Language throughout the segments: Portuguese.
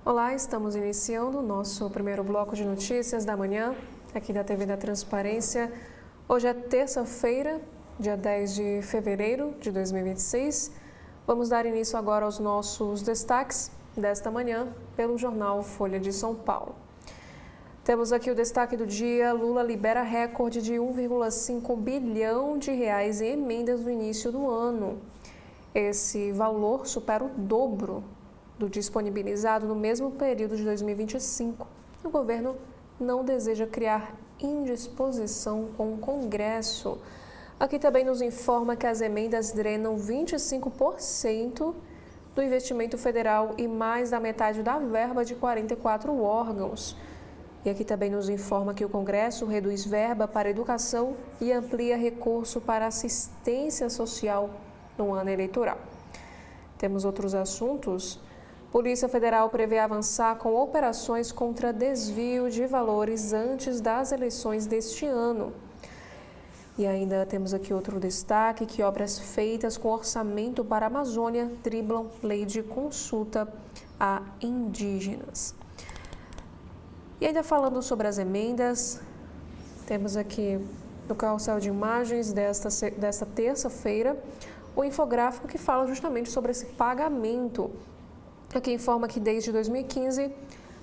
Olá, estamos iniciando o nosso primeiro bloco de notícias da manhã, aqui da TV da Transparência. Hoje é terça-feira, dia 10 de fevereiro de 2026. Vamos dar início agora aos nossos destaques desta manhã pelo jornal Folha de São Paulo. Temos aqui o destaque do dia: Lula libera recorde de 1,5 bilhão de reais em emendas no início do ano. Esse valor supera o dobro do disponibilizado no mesmo período de 2025. O governo não deseja criar indisposição com o Congresso. Aqui também nos informa que as emendas drenam 25% do investimento federal e mais da metade da verba de 44 órgãos. E aqui também nos informa que o Congresso reduz verba para educação e amplia recurso para assistência social no ano eleitoral. Temos outros assuntos. Polícia Federal prevê avançar com operações contra desvio de valores antes das eleições deste ano. E ainda temos aqui outro destaque, que obras feitas com orçamento para a Amazônia driblam lei de consulta a indígenas. E ainda falando sobre as emendas, temos aqui no carrossel de imagens desta terça-feira o infográfico que fala justamente sobre esse pagamento. Aqui informa que desde 2015,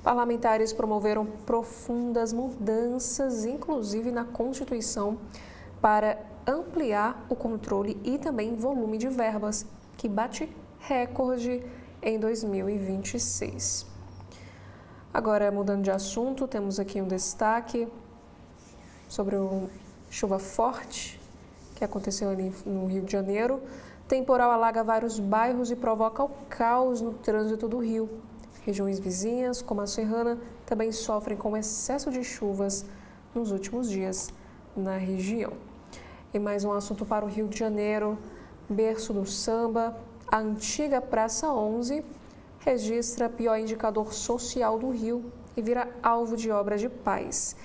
parlamentares promoveram profundas mudanças, inclusive na Constituição, para ampliar o controle e também volume de verbas, que bate recorde em 2026. Agora, mudando de assunto, temos aqui um destaque sobre a chuva forte que aconteceu ali no Rio de Janeiro. Temporal alaga vários bairros e provoca o caos no trânsito do Rio. Regiões vizinhas, como a Serrana, também sofrem com excesso de chuvas nos últimos dias na região. E mais um assunto para o Rio de Janeiro: berço do samba, a antiga Praça 11 registra pior indicador social do Rio e vira alvo de obras de paz.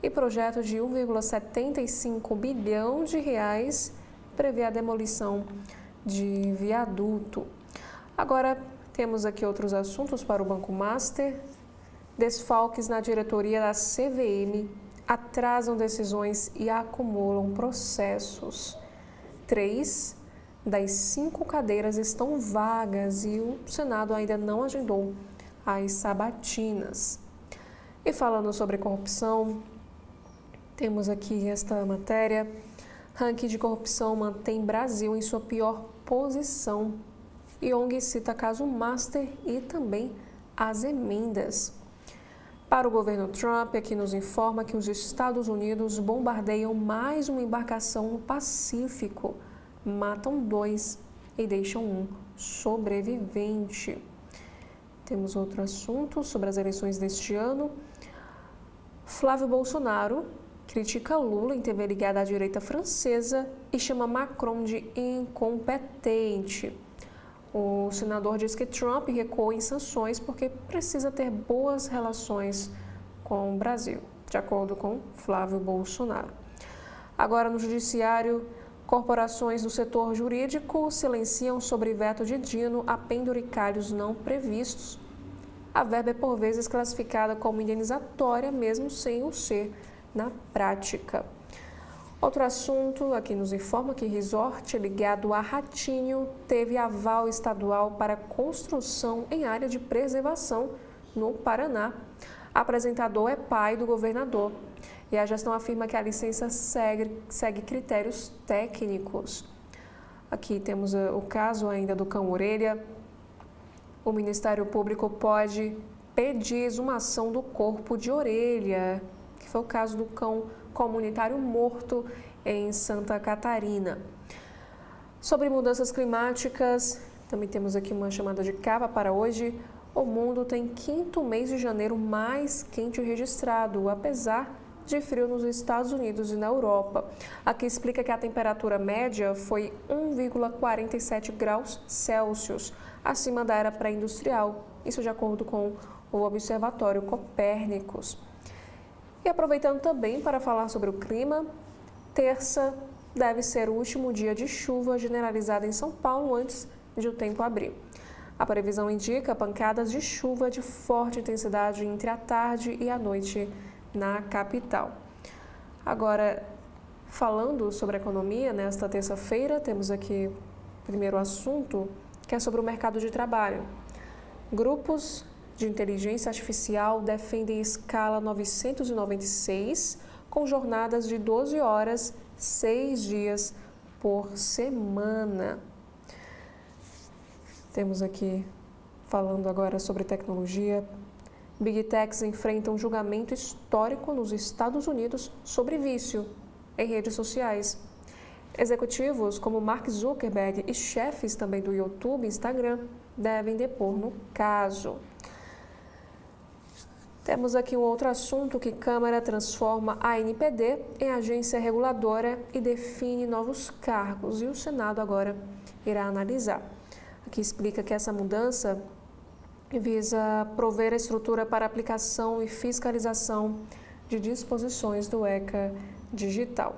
E projeto de 1,75 bilhão de reais prevê a demolição de viaduto. Agora temos aqui outros assuntos para o Banco Master. Desfalques na diretoria da CVM atrasam decisões e acumulam processos. 3 das 5 cadeiras estão vagas e o Senado ainda não agendou as sabatinas. E falando sobre corrupção, temos aqui esta matéria: ranking de corrupção mantém Brasil em sua pior posição. E ONG cita caso Master e também as emendas. Para o governo Trump, aqui nos informa que os Estados Unidos bombardeiam mais uma embarcação no Pacífico, matam 2 e deixam 1 sobrevivente. Temos outro assunto sobre as eleições deste ano. Flávio Bolsonaro critica Lula em TV ligada à direita francesa e chama Macron de incompetente. O senador diz que Trump recuou em sanções porque precisa ter boas relações com o Brasil, de acordo com Flávio Bolsonaro. Agora, no judiciário, corporações do setor jurídico silenciam sobre veto de Dino a penduricalhos não previstos. A verba é por vezes classificada como indenizatória, mesmo sem o ser na prática. Outro assunto, aqui nos informa que resort ligado a Ratinho teve aval estadual para construção em área de preservação no Paraná. Apresentador é pai do governador e a gestão afirma que a licença segue critérios técnicos. Aqui temos o caso ainda do cão-orelha. O Ministério Público pode pedir exumação do corpo de orelha, que foi o caso do cão comunitário morto em Santa Catarina. Sobre mudanças climáticas, também temos aqui uma chamada de capa para hoje. O mundo tem 5º mês de janeiro mais quente registrado, apesar de frio nos Estados Unidos e na Europa. Aqui explica que a temperatura média foi 1,47 graus Celsius, acima da era pré-industrial, isso de acordo com o Observatório Copérnicos. E aproveitando também para falar sobre o clima, terça deve ser o último dia de chuva generalizada em São Paulo antes de o tempo abrir. A previsão indica pancadas de chuva de forte intensidade entre a tarde e a noite na capital. Agora, falando sobre a economia, nesta terça-feira, temos aqui o primeiro assunto, que é sobre o mercado de trabalho. Grupos de inteligência artificial defendem escala 996, com jornadas de 12 horas, 6 dias por semana. Temos aqui, falando agora sobre tecnologia, Big Techs enfrentam julgamento histórico nos Estados Unidos sobre vício em redes sociais. Executivos como Mark Zuckerberg e chefes também do YouTube e Instagram devem depor no caso. Temos aqui um outro assunto que Câmara transforma a ANPD em agência reguladora e define novos cargos, e o Senado agora irá analisar. Aqui explica que essa mudança visa prover a estrutura para aplicação e fiscalização de disposições do ECA digital.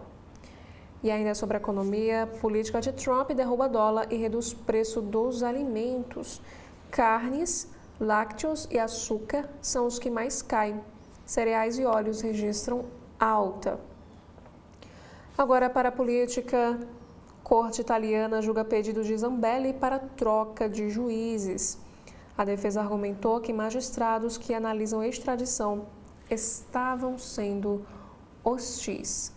E ainda sobre a economia, política de Trump derruba dólar e reduz preço dos alimentos. Carnes, lácteos e açúcar são os que mais caem. Cereais e óleos registram alta. Agora para a política, Corte italiana julga pedido de Zambelli para troca de juízes. A defesa argumentou que magistrados que analisam a extradição estavam sendo hostis.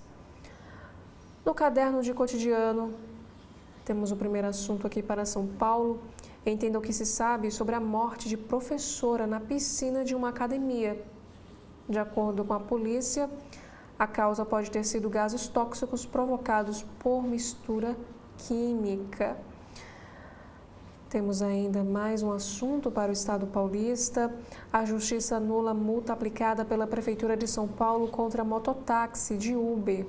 No caderno de cotidiano, temos o primeiro assunto aqui para São Paulo. Entenda o que se sabe sobre a morte de professora na piscina de uma academia. De acordo com a polícia, a causa pode ter sido gases tóxicos provocados por mistura química. Temos ainda mais um assunto para o Estado paulista. A Justiça anula multa aplicada pela Prefeitura de São Paulo contra mototáxi de Uber.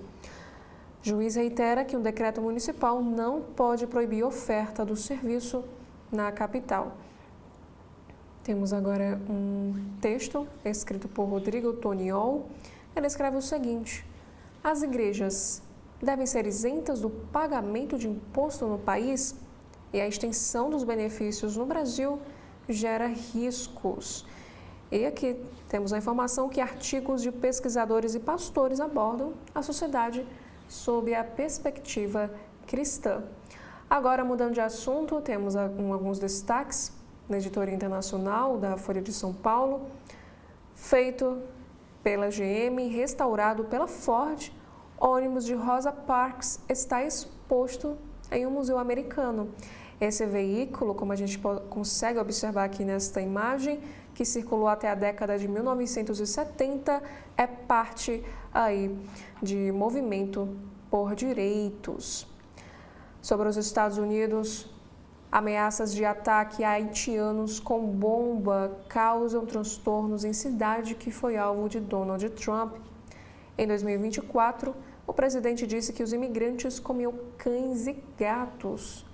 Juiz reitera que um decreto municipal não pode proibir oferta do serviço na capital. Temos agora um texto escrito por Rodrigo Toniol. Ele escreve o seguinte: as igrejas devem ser isentas do pagamento de imposto no país e a extensão dos benefícios no Brasil gera riscos. E aqui temos a informação que artigos de pesquisadores e pastores abordam a sociedade sob a perspectiva cristã. Agora, mudando de assunto, temos alguns destaques na editoria internacional da Folha de São Paulo. Feito pela GM, restaurado pela Ford, ônibus de Rosa Parks está exposto em um museu americano. Esse veículo, como a gente consegue observar aqui nesta imagem, que circulou até a década de 1970, é parte aí de movimento por direitos. Sobre os Estados Unidos, ameaças de ataque a haitianos com bomba causam transtornos em cidade que foi alvo de Donald Trump. Em 2024, o presidente disse que os imigrantes comiam cães e gatos.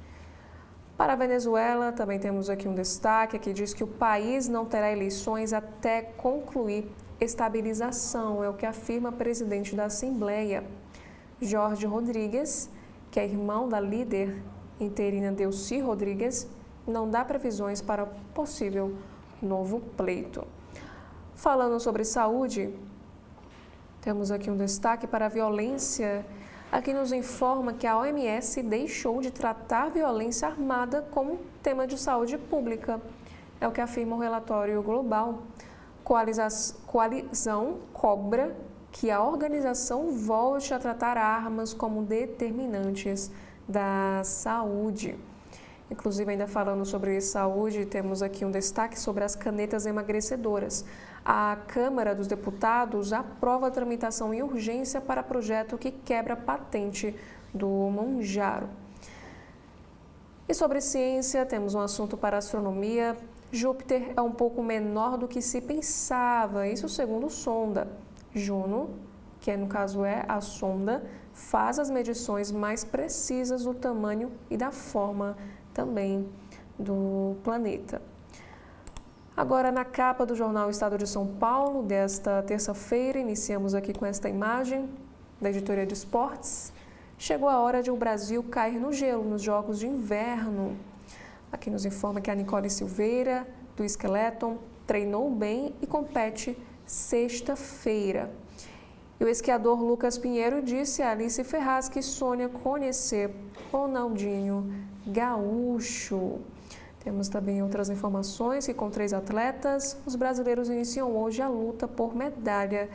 Para a Venezuela, também temos aqui um destaque que diz que o país não terá eleições até concluir estabilização, é o que afirma o presidente da Assembleia. Jorge Rodrigues, que é irmão da líder interina Delcy Rodrigues, não dá previsões para possível novo pleito. Falando sobre saúde, temos aqui um destaque para a violência. Aqui nos informa que a OMS deixou de tratar a violência armada como tema de saúde pública. É o que afirma o relatório global. Coalizão cobra que a organização volte a tratar armas como determinantes da saúde. Inclusive, ainda falando sobre saúde, temos aqui um destaque sobre as canetas emagrecedoras. A Câmara dos Deputados aprova a tramitação em urgência para projeto que quebra a patente do Monjaro. E sobre ciência, temos um assunto para astronomia. Júpiter é um pouco menor do que se pensava, isso segundo sonda. Juno, que no caso é a sonda, faz as medições mais precisas do tamanho e da forma também do planeta. Agora, na capa do jornal Estado de São Paulo, desta terça-feira, iniciamos aqui com esta imagem da editoria de esportes. Chegou a hora de o Brasil cair no gelo nos Jogos de Inverno. Aqui nos informa que a Nicole Silveira, do Skeleton, treinou bem e compete sexta-feira. E o esquiador Lucas Pinheiro disse a Alice Ferraz que sonha conhecer Ronaldinho Gaúcho. Temos também outras informações que com 3 atletas, os brasileiros iniciam hoje a luta por medalha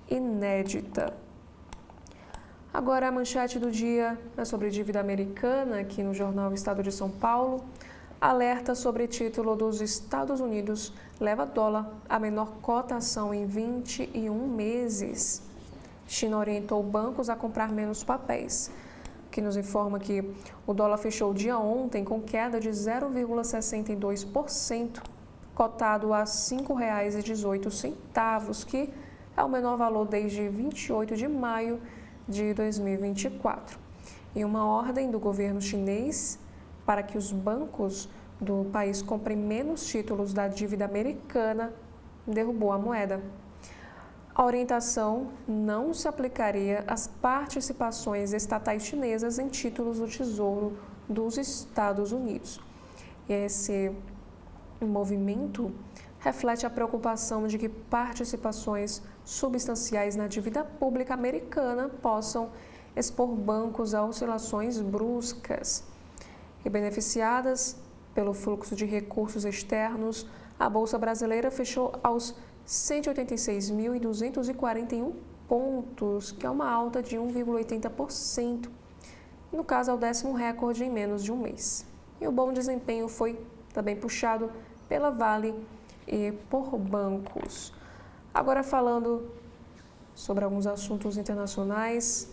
inédita. Agora a manchete do dia é sobre dívida americana, aqui no jornal Estado de São Paulo. Alerta sobre título dos Estados Unidos leva dólar à menor cotação em 21 meses. China orientou bancos a comprar menos papéis. Que nos informa que o dólar fechou o dia ontem com queda de 0,62%, cotado a R$ 5,18, que é o menor valor desde 28 de maio de 2024. E uma ordem do governo chinês para que os bancos do país comprem menos títulos da dívida americana derrubou a moeda. A orientação não se aplicaria às participações estatais chinesas em títulos do Tesouro dos Estados Unidos. E esse movimento reflete a preocupação de que participações substanciais na dívida pública americana possam expor bancos a oscilações bruscas. E beneficiadas pelo fluxo de recursos externos, a Bolsa Brasileira fechou aos 186.241 pontos, que é uma alta de 1,80%. No caso, é o 10º recorde em menos de um mês. E o bom desempenho foi também puxado pela Vale e por bancos. Agora falando sobre alguns assuntos internacionais,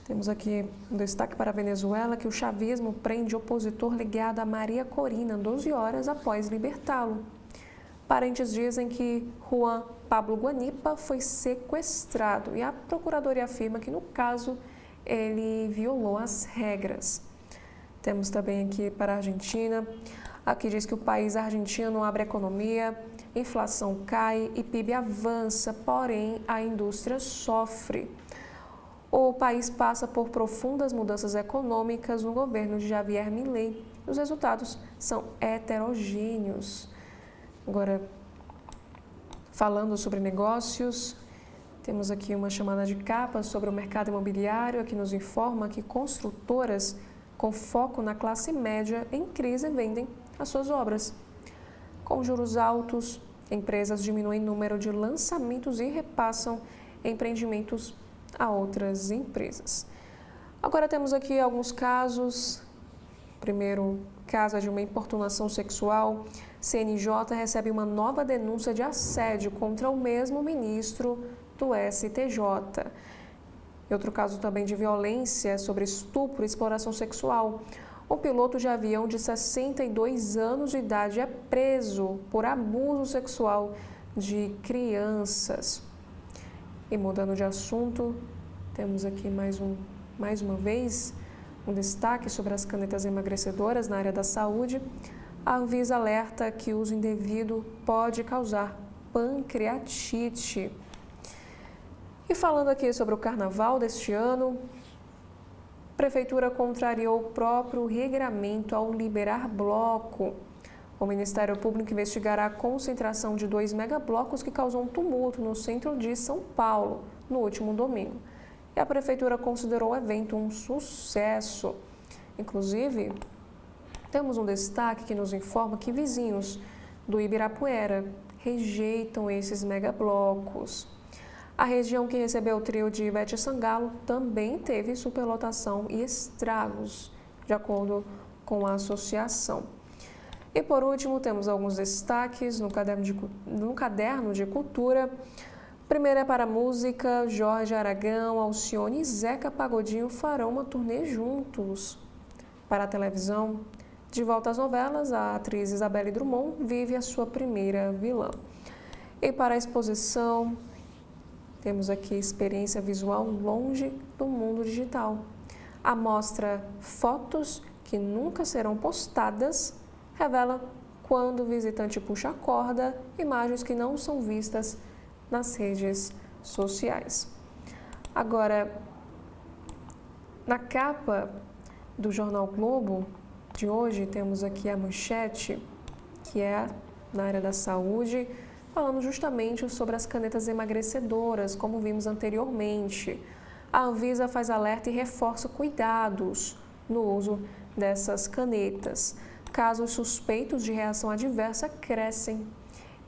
temos aqui um destaque para a Venezuela, que o chavismo prende opositor ligado a Maria Corina 12 horas após libertá-lo. Parentes dizem que Juan Pablo Guanipa foi sequestrado e a procuradoria afirma que, no caso, ele violou as regras. Temos também aqui para a Argentina, aqui diz que o país argentino abre economia, inflação cai e PIB avança, porém a indústria sofre. O país passa por profundas mudanças econômicas no governo de Javier Milei. Os resultados são heterogêneos. Agora, falando sobre negócios, temos aqui uma chamada de capa sobre o mercado imobiliário, que nos informa que construtoras com foco na classe média em crise vendem as suas obras. Com juros altos, empresas diminuem o número de lançamentos e repassam empreendimentos a outras empresas. Agora temos aqui alguns casos. Primeiro caso é de uma importunação sexual. CNJ recebe uma nova denúncia de assédio contra o mesmo ministro do STJ. E outro caso também de violência sobre estupro e exploração sexual. Um piloto de avião de 62 anos de idade é preso por abuso sexual de crianças. E mudando de assunto, temos aqui mais uma vez um destaque sobre as canetas emagrecedoras na área da saúde. A Anvisa alerta que o uso indevido pode causar pancreatite. E falando aqui sobre o carnaval deste ano, a Prefeitura contrariou o próprio regramento ao liberar bloco. O Ministério Público investigará a concentração de 2 megablocos que causou um tumulto no centro de São Paulo no último domingo. E a Prefeitura considerou o evento um sucesso. Inclusive, temos um destaque que nos informa que vizinhos do Ibirapuera rejeitam esses megablocos. A região que recebeu o trio de Ivete Sangalo também teve superlotação e estragos, de acordo com a associação. E por último, temos alguns destaques no caderno de cultura. Primeiro é para a música. Jorge Aragão, Alcione e Zeca Pagodinho farão uma turnê juntos. Para a televisão, de volta às novelas, a atriz Isabelle Drummond vive a sua primeira vilã. E para a exposição, temos aqui experiência visual longe do mundo digital. A mostra Fotos que Nunca Serão Postadas revela quando o visitante puxa a corda, imagens que não são vistas nas redes sociais. Agora, na capa do jornal Globo, de hoje, temos aqui a manchete, que é na área da saúde, falando justamente sobre as canetas emagrecedoras, como vimos anteriormente. A Anvisa faz alerta e reforça cuidados no uso dessas canetas. Casos suspeitos de reação adversa crescem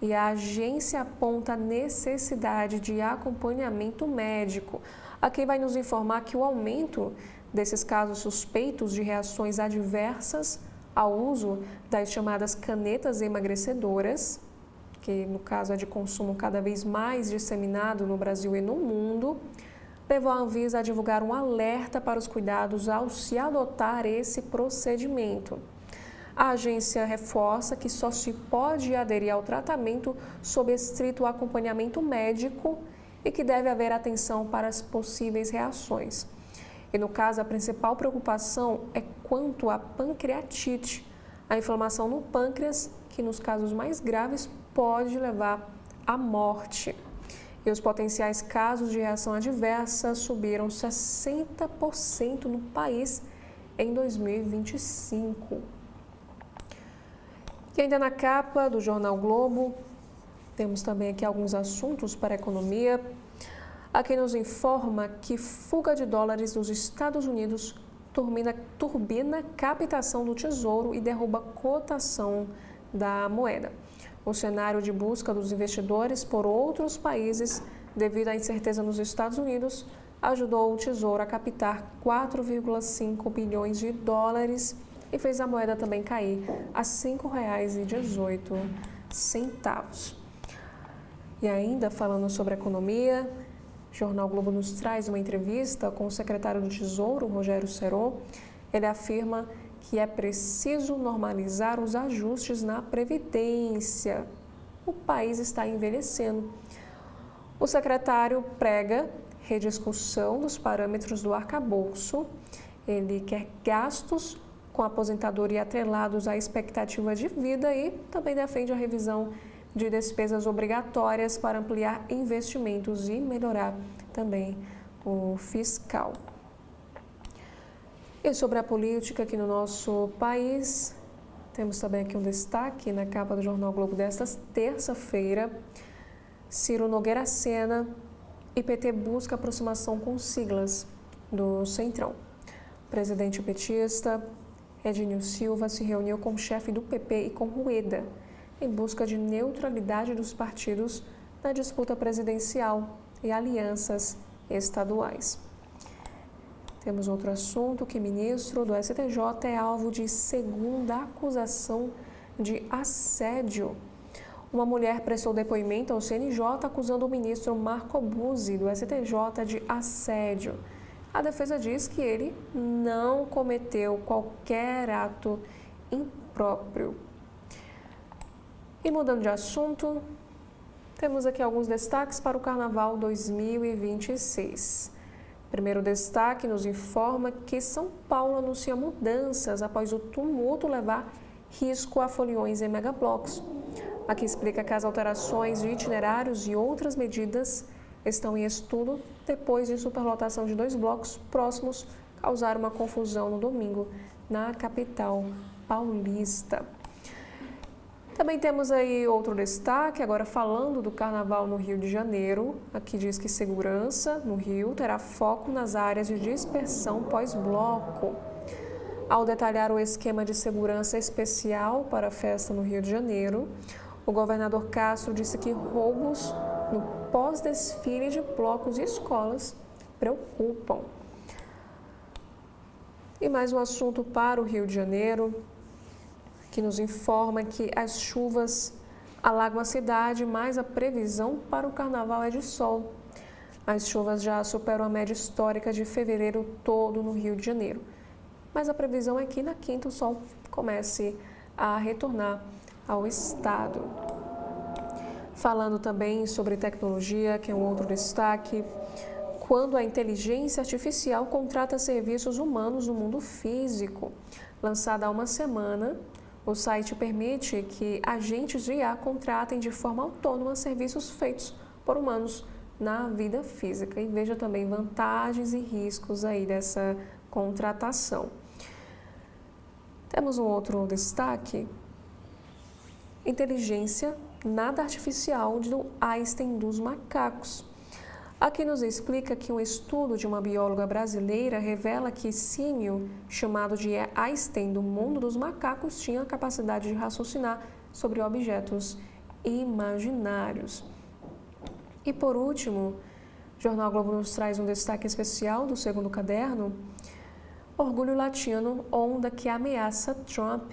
e a agência aponta a necessidade de acompanhamento médico. Aqui vai nos informar que o aumento desses casos suspeitos de reações adversas ao uso das chamadas canetas emagrecedoras, que no caso é de consumo cada vez mais disseminado no Brasil e no mundo, levou a Anvisa a divulgar um alerta para os cuidados ao se adotar esse procedimento. A agência reforça que só se pode aderir ao tratamento sob estrito acompanhamento médico e que deve haver atenção para as possíveis reações. E no caso, a principal preocupação é quanto à pancreatite, a inflamação no pâncreas, que nos casos mais graves pode levar à morte. E os potenciais casos de reação adversa subiram 60% no país em 2025. E ainda na capa do jornal Globo, temos também aqui alguns assuntos para a economia. Aqui nos informa que fuga de dólares dos Estados Unidos turbina captação do Tesouro e derruba cotação da moeda. O cenário de busca dos investidores por outros países, devido à incerteza nos Estados Unidos, ajudou o Tesouro a captar 4,5 bilhões de dólares e fez a moeda também cair a R$ 5,18. E ainda falando sobre economia, o Jornal Globo nos traz uma entrevista com o secretário do Tesouro, Rogério Seron. Ele afirma que é preciso normalizar os ajustes na Previdência. O país está envelhecendo. O secretário prega rediscussão dos parâmetros do arcabouço. Ele quer gastos com aposentadoria atrelados à expectativa de vida e também defende a revisão de despesas obrigatórias para ampliar investimentos e melhorar também o fiscal. E sobre a política aqui no nosso país, temos também aqui um destaque na capa do Jornal Globo desta terça-feira. Ciro Nogueira Sena e PT busca aproximação com siglas do Centrão. O presidente petista Edinho Silva se reuniu com o chefe do PP e com Rueda, em busca de neutralidade dos partidos na disputa presidencial e alianças estaduais. Temos outro assunto que ministro do STJ é alvo de segunda acusação de assédio. Uma mulher prestou depoimento ao CNJ acusando o ministro Marco Buzzi do STJ de assédio. A defesa diz que ele não cometeu qualquer ato impróprio. E mudando de assunto, temos aqui alguns destaques para o Carnaval 2026. Primeiro destaque nos informa que São Paulo anuncia mudanças após o tumulto levar risco a foliões em megablocos. Aqui explica que as alterações de itinerários e outras medidas estão em estudo depois de superlotação de 2 blocos próximos causar uma confusão no domingo na capital paulista. Também temos aí outro destaque, agora falando do Carnaval no Rio de Janeiro. Aqui diz que segurança no Rio terá foco nas áreas de dispersão pós-bloco. Ao detalhar o esquema de segurança especial para a festa no Rio de Janeiro, o governador Castro disse que roubos no pós-desfile de blocos e escolas preocupam. E mais um assunto para o Rio de Janeiro, que nos informa que as chuvas alagam a cidade, mas a previsão para o Carnaval é de sol. As chuvas já superam a média histórica de fevereiro todo no Rio de Janeiro. Mas a previsão é que na quinta o sol comece a retornar ao estado. Falando também sobre tecnologia, que é um outro destaque, quando a inteligência artificial contrata serviços humanos no mundo físico. Lançada há uma semana, o site permite que agentes de IA contratem de forma autônoma serviços feitos por humanos na vida física. E veja também vantagens e riscos aí dessa contratação. Temos um outro destaque: inteligência nada artificial do Einstein dos macacos. Aqui nos explica que um estudo de uma bióloga brasileira revela que símio, chamado de Einstein do mundo dos macacos, tinha a capacidade de raciocinar sobre objetos imaginários. E por último, o Jornal Globo nos traz um destaque especial do segundo caderno: Orgulho latino, onda que ameaça Trump.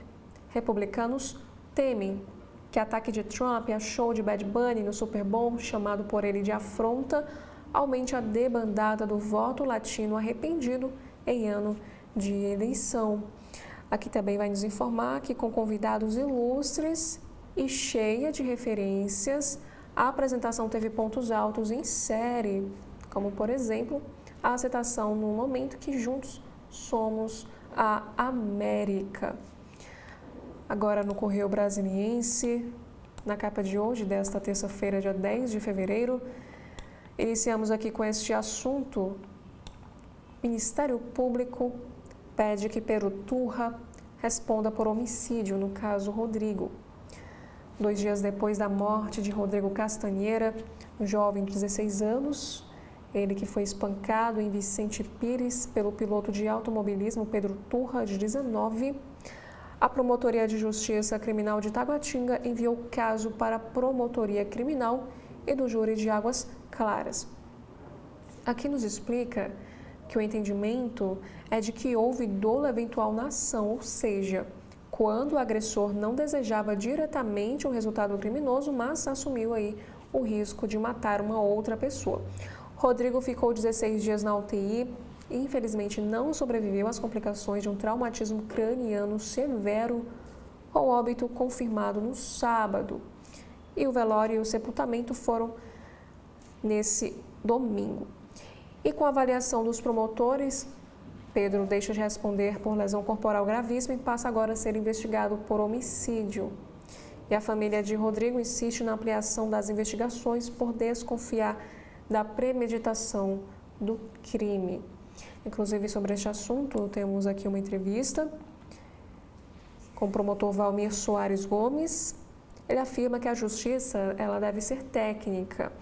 Republicanos temem que ataque de Trump a show de Bad Bunny no Super Bowl, chamado por ele de afronta, aumente a debandada do voto latino arrependido em ano de eleição. Aqui também vai nos informar que, com convidados ilustres e cheia de referências, a apresentação teve pontos altos em série, como, por exemplo, a citação no momento que juntos somos a América. Agora no Correio Brasiliense, na capa de hoje, desta terça-feira, dia 10 de fevereiro, iniciamos aqui com este assunto: Ministério Público pede que Peru Turra responda por homicídio no caso Rodrigo. 2 dias depois da morte de Rodrigo Castanheira, um jovem de 16 anos, ele que foi espancado em Vicente Pires pelo piloto de automobilismo Pedro Turra, de 19, a Promotoria de Justiça Criminal de Taguatinga enviou o caso para a Promotoria Criminal e do Júri de Águas Claras. Aqui nos explica que o entendimento é de que houve dolo eventual na ação, ou seja, quando o agressor não desejava diretamente o resultado criminoso, mas assumiu aí o risco de matar uma outra pessoa. Rodrigo ficou 16 dias na UTI e infelizmente não sobreviveu às complicações de um traumatismo craniano severo, com óbito confirmado no sábado. E o velório e o sepultamento foram nesse domingo. E com a avaliação dos promotores, Pedro deixa de responder por lesão corporal gravíssima e passa agora a ser investigado por homicídio. E a família de Rodrigo insiste na ampliação das investigações por desconfiar da premeditação do crime. Inclusive, sobre este assunto, temos aqui uma entrevista com o promotor Valmir Soares Gomes. Ele afirma que a justiça ela deve ser técnica.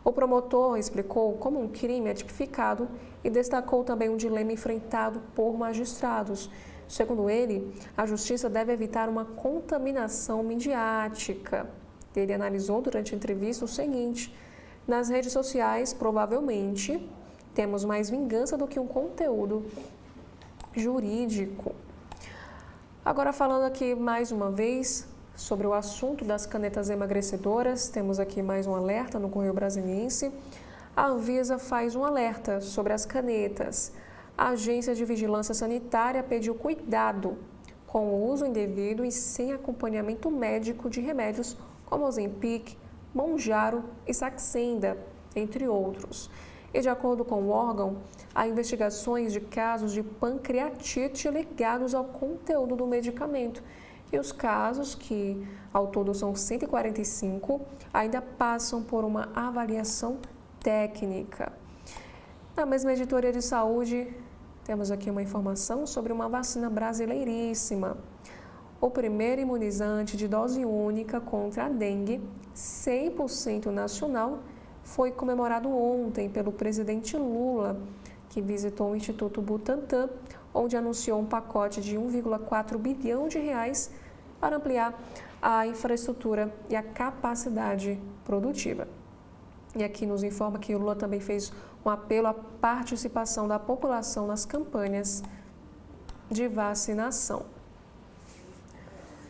O promotor explicou como um crime é tipificado e destacou também um dilema enfrentado por magistrados. Segundo ele, a justiça deve evitar uma contaminação midiática. Ele analisou durante a entrevista o seguinte: nas redes sociais, provavelmente, temos mais vingança do que um conteúdo jurídico. Agora, falando aqui mais uma vez sobre o assunto das canetas emagrecedoras, temos aqui mais um alerta no Correio Brasiliense. A Anvisa faz um alerta sobre as canetas. A Agência de Vigilância Sanitária pediu cuidado com o uso indevido e sem acompanhamento médico de remédios como Ozempic, Monjaro e Saxenda, entre outros. E de acordo com o órgão, há investigações de casos de pancreatite ligados ao conteúdo do medicamento. E os casos, que ao todo são 145, ainda passam por uma avaliação técnica. Na mesma editoria de saúde, temos aqui uma informação sobre uma vacina brasileiríssima. O primeiro imunizante de dose única contra a dengue, 100% nacional, foi comemorado ontem pelo presidente Lula, que visitou o Instituto Butantan, onde anunciou um pacote de 1,4 bilhão de reais para ampliar a infraestrutura e a capacidade produtiva. E aqui nos informa que o Lula também fez um apelo à participação da população nas campanhas de vacinação.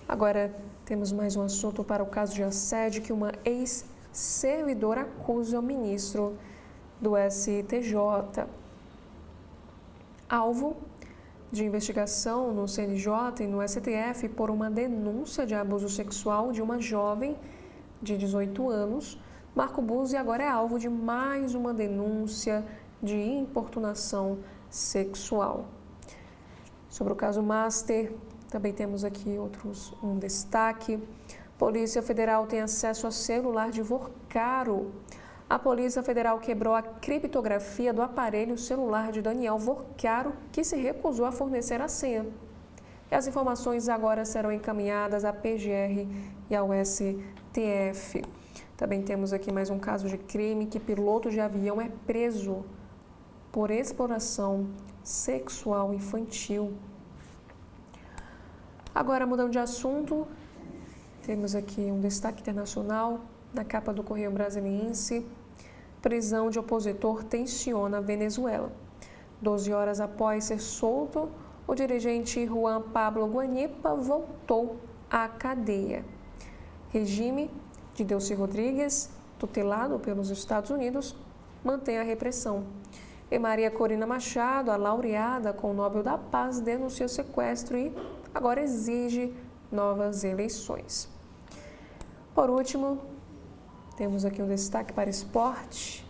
Agora, temos mais um assunto para o caso de assédio que uma ex-servidora acusa o ministro do STJ. Alvo de investigação no CNJ e no STF por uma denúncia de abuso sexual de uma jovem de 18 anos, Marco Buzzi agora é alvo de mais uma denúncia de importunação sexual. Sobre o caso Master, também temos aqui um destaque. Polícia Federal tem acesso a celular de Vorcaro. A Polícia Federal quebrou a criptografia do aparelho celular de Daniel Vorcaro, que se recusou a fornecer a senha. E as informações agora serão encaminhadas à PGR e ao STF. Também temos aqui mais um caso de crime que piloto de avião é preso por exploração sexual infantil. Agora, mudando de assunto, temos aqui um destaque internacional na capa do Correio Brasiliense. Prisão de opositor tensiona a Venezuela. 12 horas após ser solto, o dirigente Juan Pablo Guanipa voltou à cadeia. Regime de Delcy Rodrigues, tutelado pelos Estados Unidos, mantém a repressão. E Maria Corina Machado, a laureada com o Nobel da Paz, denuncia o sequestro e agora exige novas eleições. Por último, temos aqui um destaque para esporte.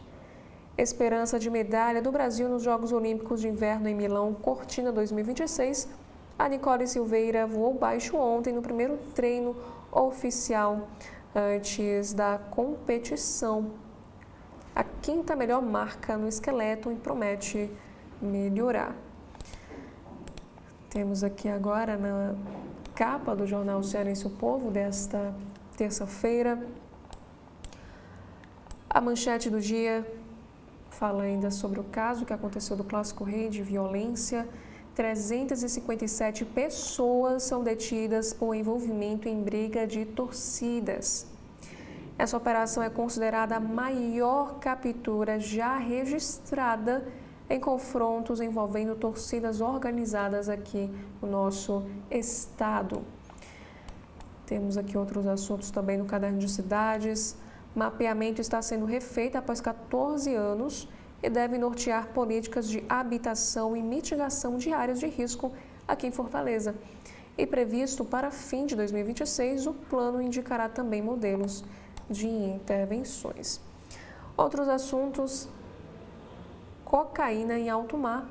Esperança de medalha do Brasil nos Jogos Olímpicos de Inverno em Milão, Cortina 2026. A Nicole Silveira voou baixo ontem no primeiro treino oficial antes da competição. A quinta melhor marca no esqueleto e promete melhorar. Temos aqui agora na capa do jornal Cearense O Povo desta terça-feira. A manchete do dia fala ainda sobre o caso que aconteceu do Clássico Rei de violência. 357 pessoas são detidas por envolvimento em briga de torcidas. Essa operação é considerada a maior captura já registrada em confrontos envolvendo torcidas organizadas aqui no nosso estado. Temos aqui outros assuntos também no Caderno de Cidades. Mapeamento está sendo refeito após 14 anos e deve nortear políticas de habitação e mitigação de áreas de risco aqui em Fortaleza. E previsto para fim de 2026, o plano indicará também modelos de intervenções. Outros assuntos: cocaína em alto mar.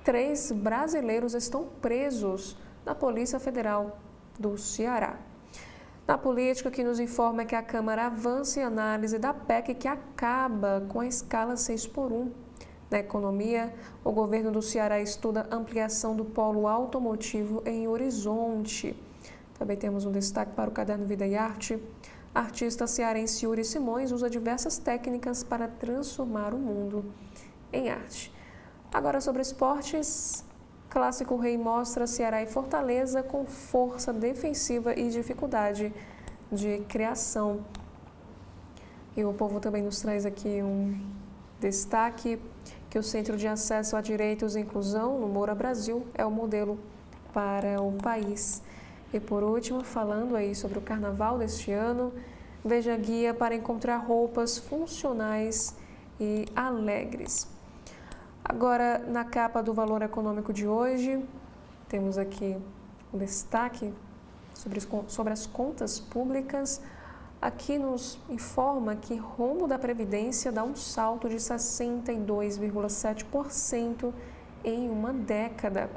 3 brasileiros estão presos na Polícia Federal do Ceará. Na política, que nos informa que a Câmara avança em análise da PEC que acaba com a escala 6x1. Na economia, o governo do Ceará estuda ampliação do polo automotivo em Horizonte. Também temos um destaque para o Caderno Vida e Arte. Artista cearense Yuri Simões usa diversas técnicas para transformar o mundo em arte. Agora sobre esportes. Clássico Rei mostra Ceará e Fortaleza com força defensiva e dificuldade de criação. E o Povo também nos traz aqui um destaque que o Centro de Acesso a Direitos e Inclusão, no Moura Brasil, é o modelo para o país. E por último, falando aí sobre o carnaval deste ano, veja a guia para encontrar roupas funcionais e alegres. Agora, na capa do Valor Econômico de hoje, temos aqui um destaque sobre as contas públicas. Aqui nos informa que rombo da Previdência dá um salto de 62,7% em uma década.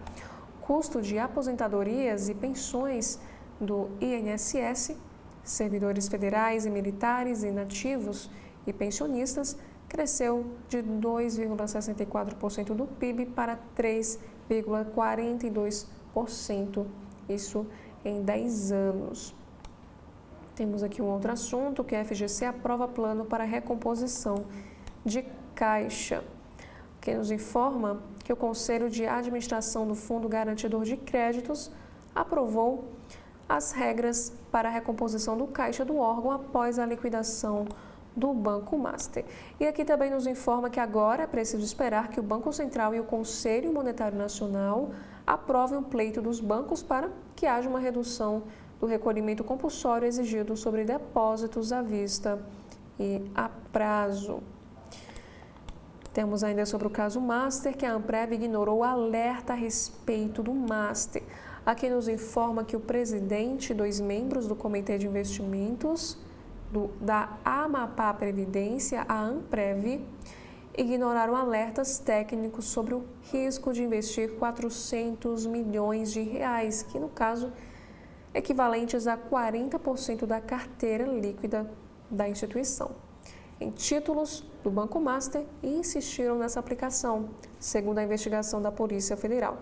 Custo de aposentadorias e pensões do INSS, servidores federais e militares inativos e pensionistas, cresceu de 2,64% do PIB para 3,42%, isso em 10 anos. Temos aqui um outro assunto, que a FGC aprova plano para recomposição de caixa, que nos informa que o Conselho de Administração do Fundo Garantidor de Créditos aprovou as regras para a recomposição do caixa do órgão após a liquidação do Banco Master. E aqui também nos informa que agora é preciso esperar que o Banco Central e o Conselho Monetário Nacional aprovem o pleito dos bancos para que haja uma redução do recolhimento compulsório exigido sobre depósitos à vista e a prazo. Temos ainda sobre o caso Master, que a Amprev ignorou o alerta a respeito do Master. Aqui nos informa que o presidente e 2 membros do Comitê de Investimentos da Amapá Previdência, a Amprev, ignoraram alertas técnicos sobre o risco de investir 400 milhões de reais, que no caso equivalentes a 40% da carteira líquida da instituição, em títulos do Banco Master, e insistiram nessa aplicação, segundo a investigação da Polícia Federal.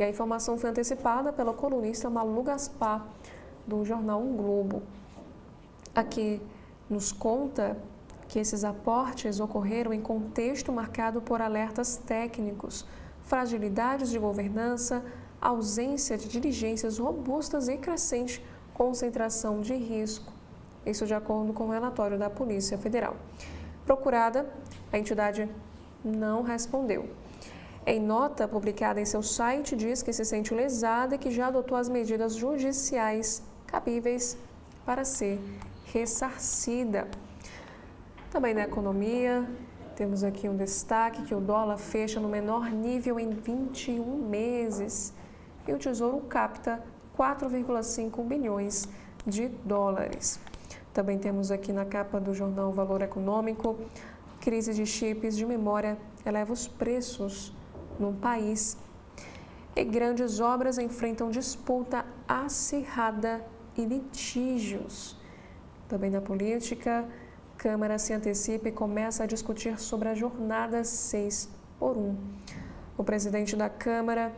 E a informação foi antecipada pela colunista Malu Gaspar, do jornal O Globo. Aqui nos conta que esses aportes ocorreram em contexto marcado por alertas técnicos, fragilidades de governança, ausência de diligências robustas e crescente concentração de risco. Isso de acordo com o relatório da Polícia Federal. Procurada, a entidade não respondeu. Em nota publicada em seu site, diz que se sente lesada e que já adotou as medidas judiciais cabíveis para ser ressarcida. Também na economia, temos aqui um destaque que o dólar fecha no menor nível em 21 meses e o Tesouro capta 4,5 bilhões de dólares. Também temos aqui na capa do jornal Valor Econômico, crise de chips de memória eleva os preços no país. E grandes obras enfrentam disputa acirrada e litígios. Também na política, Câmara se antecipa e começa a discutir sobre a jornada 6x1. O presidente da Câmara,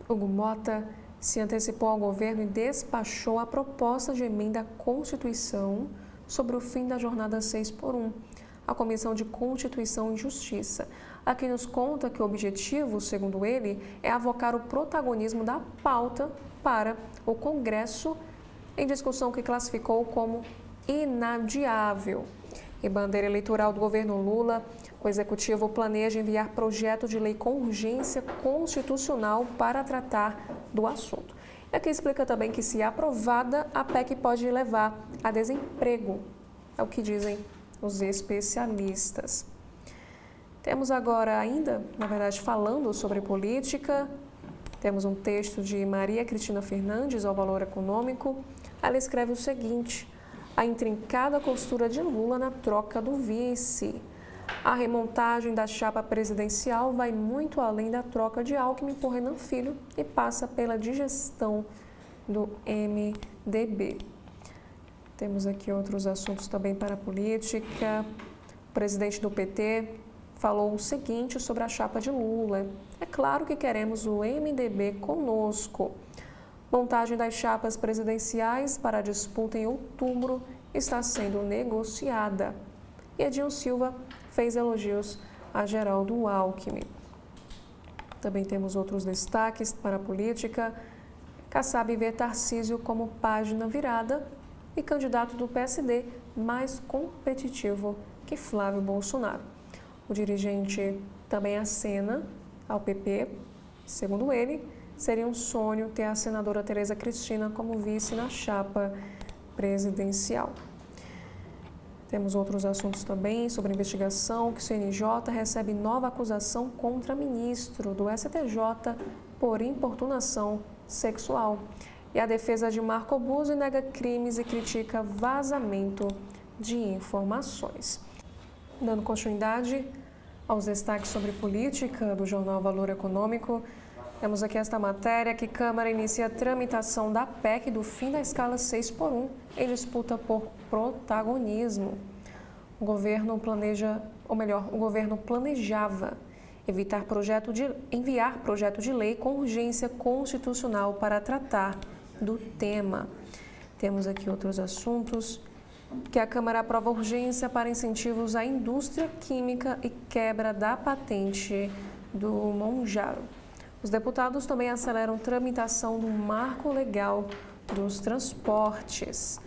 Hugo Mota, se antecipou ao governo e despachou a proposta de emenda à Constituição sobre o fim da jornada 6x1, a Comissão de Constituição e Justiça. Aqui nos conta que o objetivo, segundo ele, é avocar o protagonismo da pauta para o Congresso, em discussão que classificou como inadiável. E bandeira eleitoral do governo Lula, o Executivo planeja enviar projeto de lei com urgência constitucional para tratar do assunto. E aqui explica também que, se aprovada, a PEC pode levar a desemprego, é o que dizem os especialistas. Temos agora ainda, na verdade, falando sobre política, temos um texto de Maria Cristina Fernandes ao Valor Econômico. Ela escreve o seguinte: a intrincada costura de Lula na troca do vice. A remontagem da chapa presidencial vai muito além da troca de Alckmin por Renan Filho e passa pela digestão do MDB. Temos aqui outros assuntos também para a política. O presidente do PT falou o seguinte sobre a chapa de Lula: é claro que queremos o MDB conosco. Montagem das chapas presidenciais para a disputa em outubro está sendo negociada. E Edinho Silva fez elogios a Geraldo Alckmin. Também temos outros destaques para a política. Kassab vê Tarcísio como página virada e candidato do PSD mais competitivo que Flávio Bolsonaro. O dirigente também acena ao PP. Segundo ele, seria um sonho ter a senadora Tereza Cristina como vice na chapa presidencial. Temos outros assuntos também sobre investigação, que o CNJ recebe nova acusação contra ministro do STJ por importunação sexual. E a defesa de Marco Buzzi nega crimes e critica vazamento de informações. Dando continuidade aos destaques sobre política do jornal Valor Econômico, temos aqui esta matéria que Câmara inicia a tramitação da PEC do fim da escala 6x1 em disputa por protagonismo. O governo planejava enviar projeto de lei com urgência constitucional para tratar do tema. Temos aqui outros assuntos, que a Câmara aprova urgência para incentivos à indústria química e quebra da patente do Monjaro. Os deputados também aceleram tramitação do marco legal dos transportes.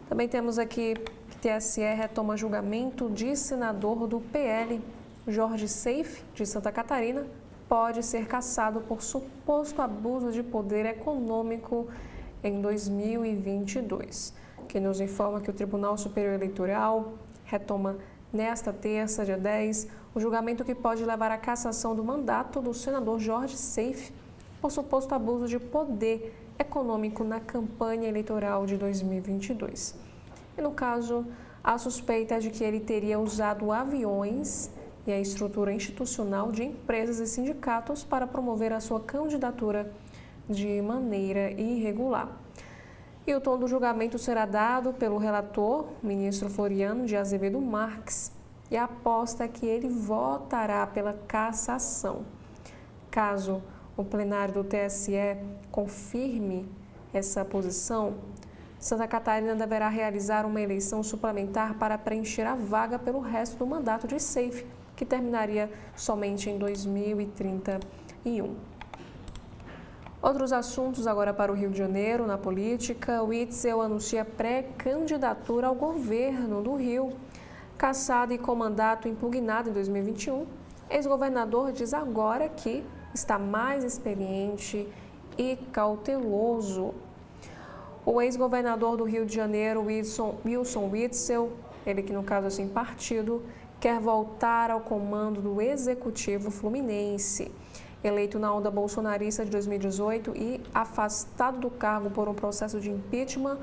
Também temos aqui que TSE retoma julgamento de senador do PL. Jorge Seife, de Santa Catarina, pode ser cassado por suposto abuso de poder econômico em 2022. Que nos informa que o Tribunal Superior Eleitoral retoma nesta terça, dia 10, o julgamento que pode levar à cassação do mandato do senador Jorge Seife por suposto abuso de poder econômico na campanha eleitoral de 2022. E no caso, a suspeita é de que ele teria usado aviões e a estrutura institucional de empresas e sindicatos para promover a sua candidatura de maneira irregular. E o tom do julgamento será dado pelo relator, ministro Floriano de Azevedo Marques, e a aposta é que ele votará pela cassação. Caso o plenário do TSE confirme essa posição, Santa Catarina deverá realizar uma eleição suplementar para preencher a vaga pelo resto do mandato de SAFE, que terminaria somente em 2031. Outros assuntos agora para o Rio de Janeiro, na política. Witzel anuncia pré-candidatura ao governo do Rio. Cassado e com mandato impugnado em 2021, ex-governador diz agora que está mais experiente e cauteloso. O ex-governador do Rio de Janeiro, Wilson Witzel, ele que no caso é sem partido, quer voltar ao comando do Executivo Fluminense. Eleito na onda bolsonarista de 2018 e afastado do cargo por um processo de impeachment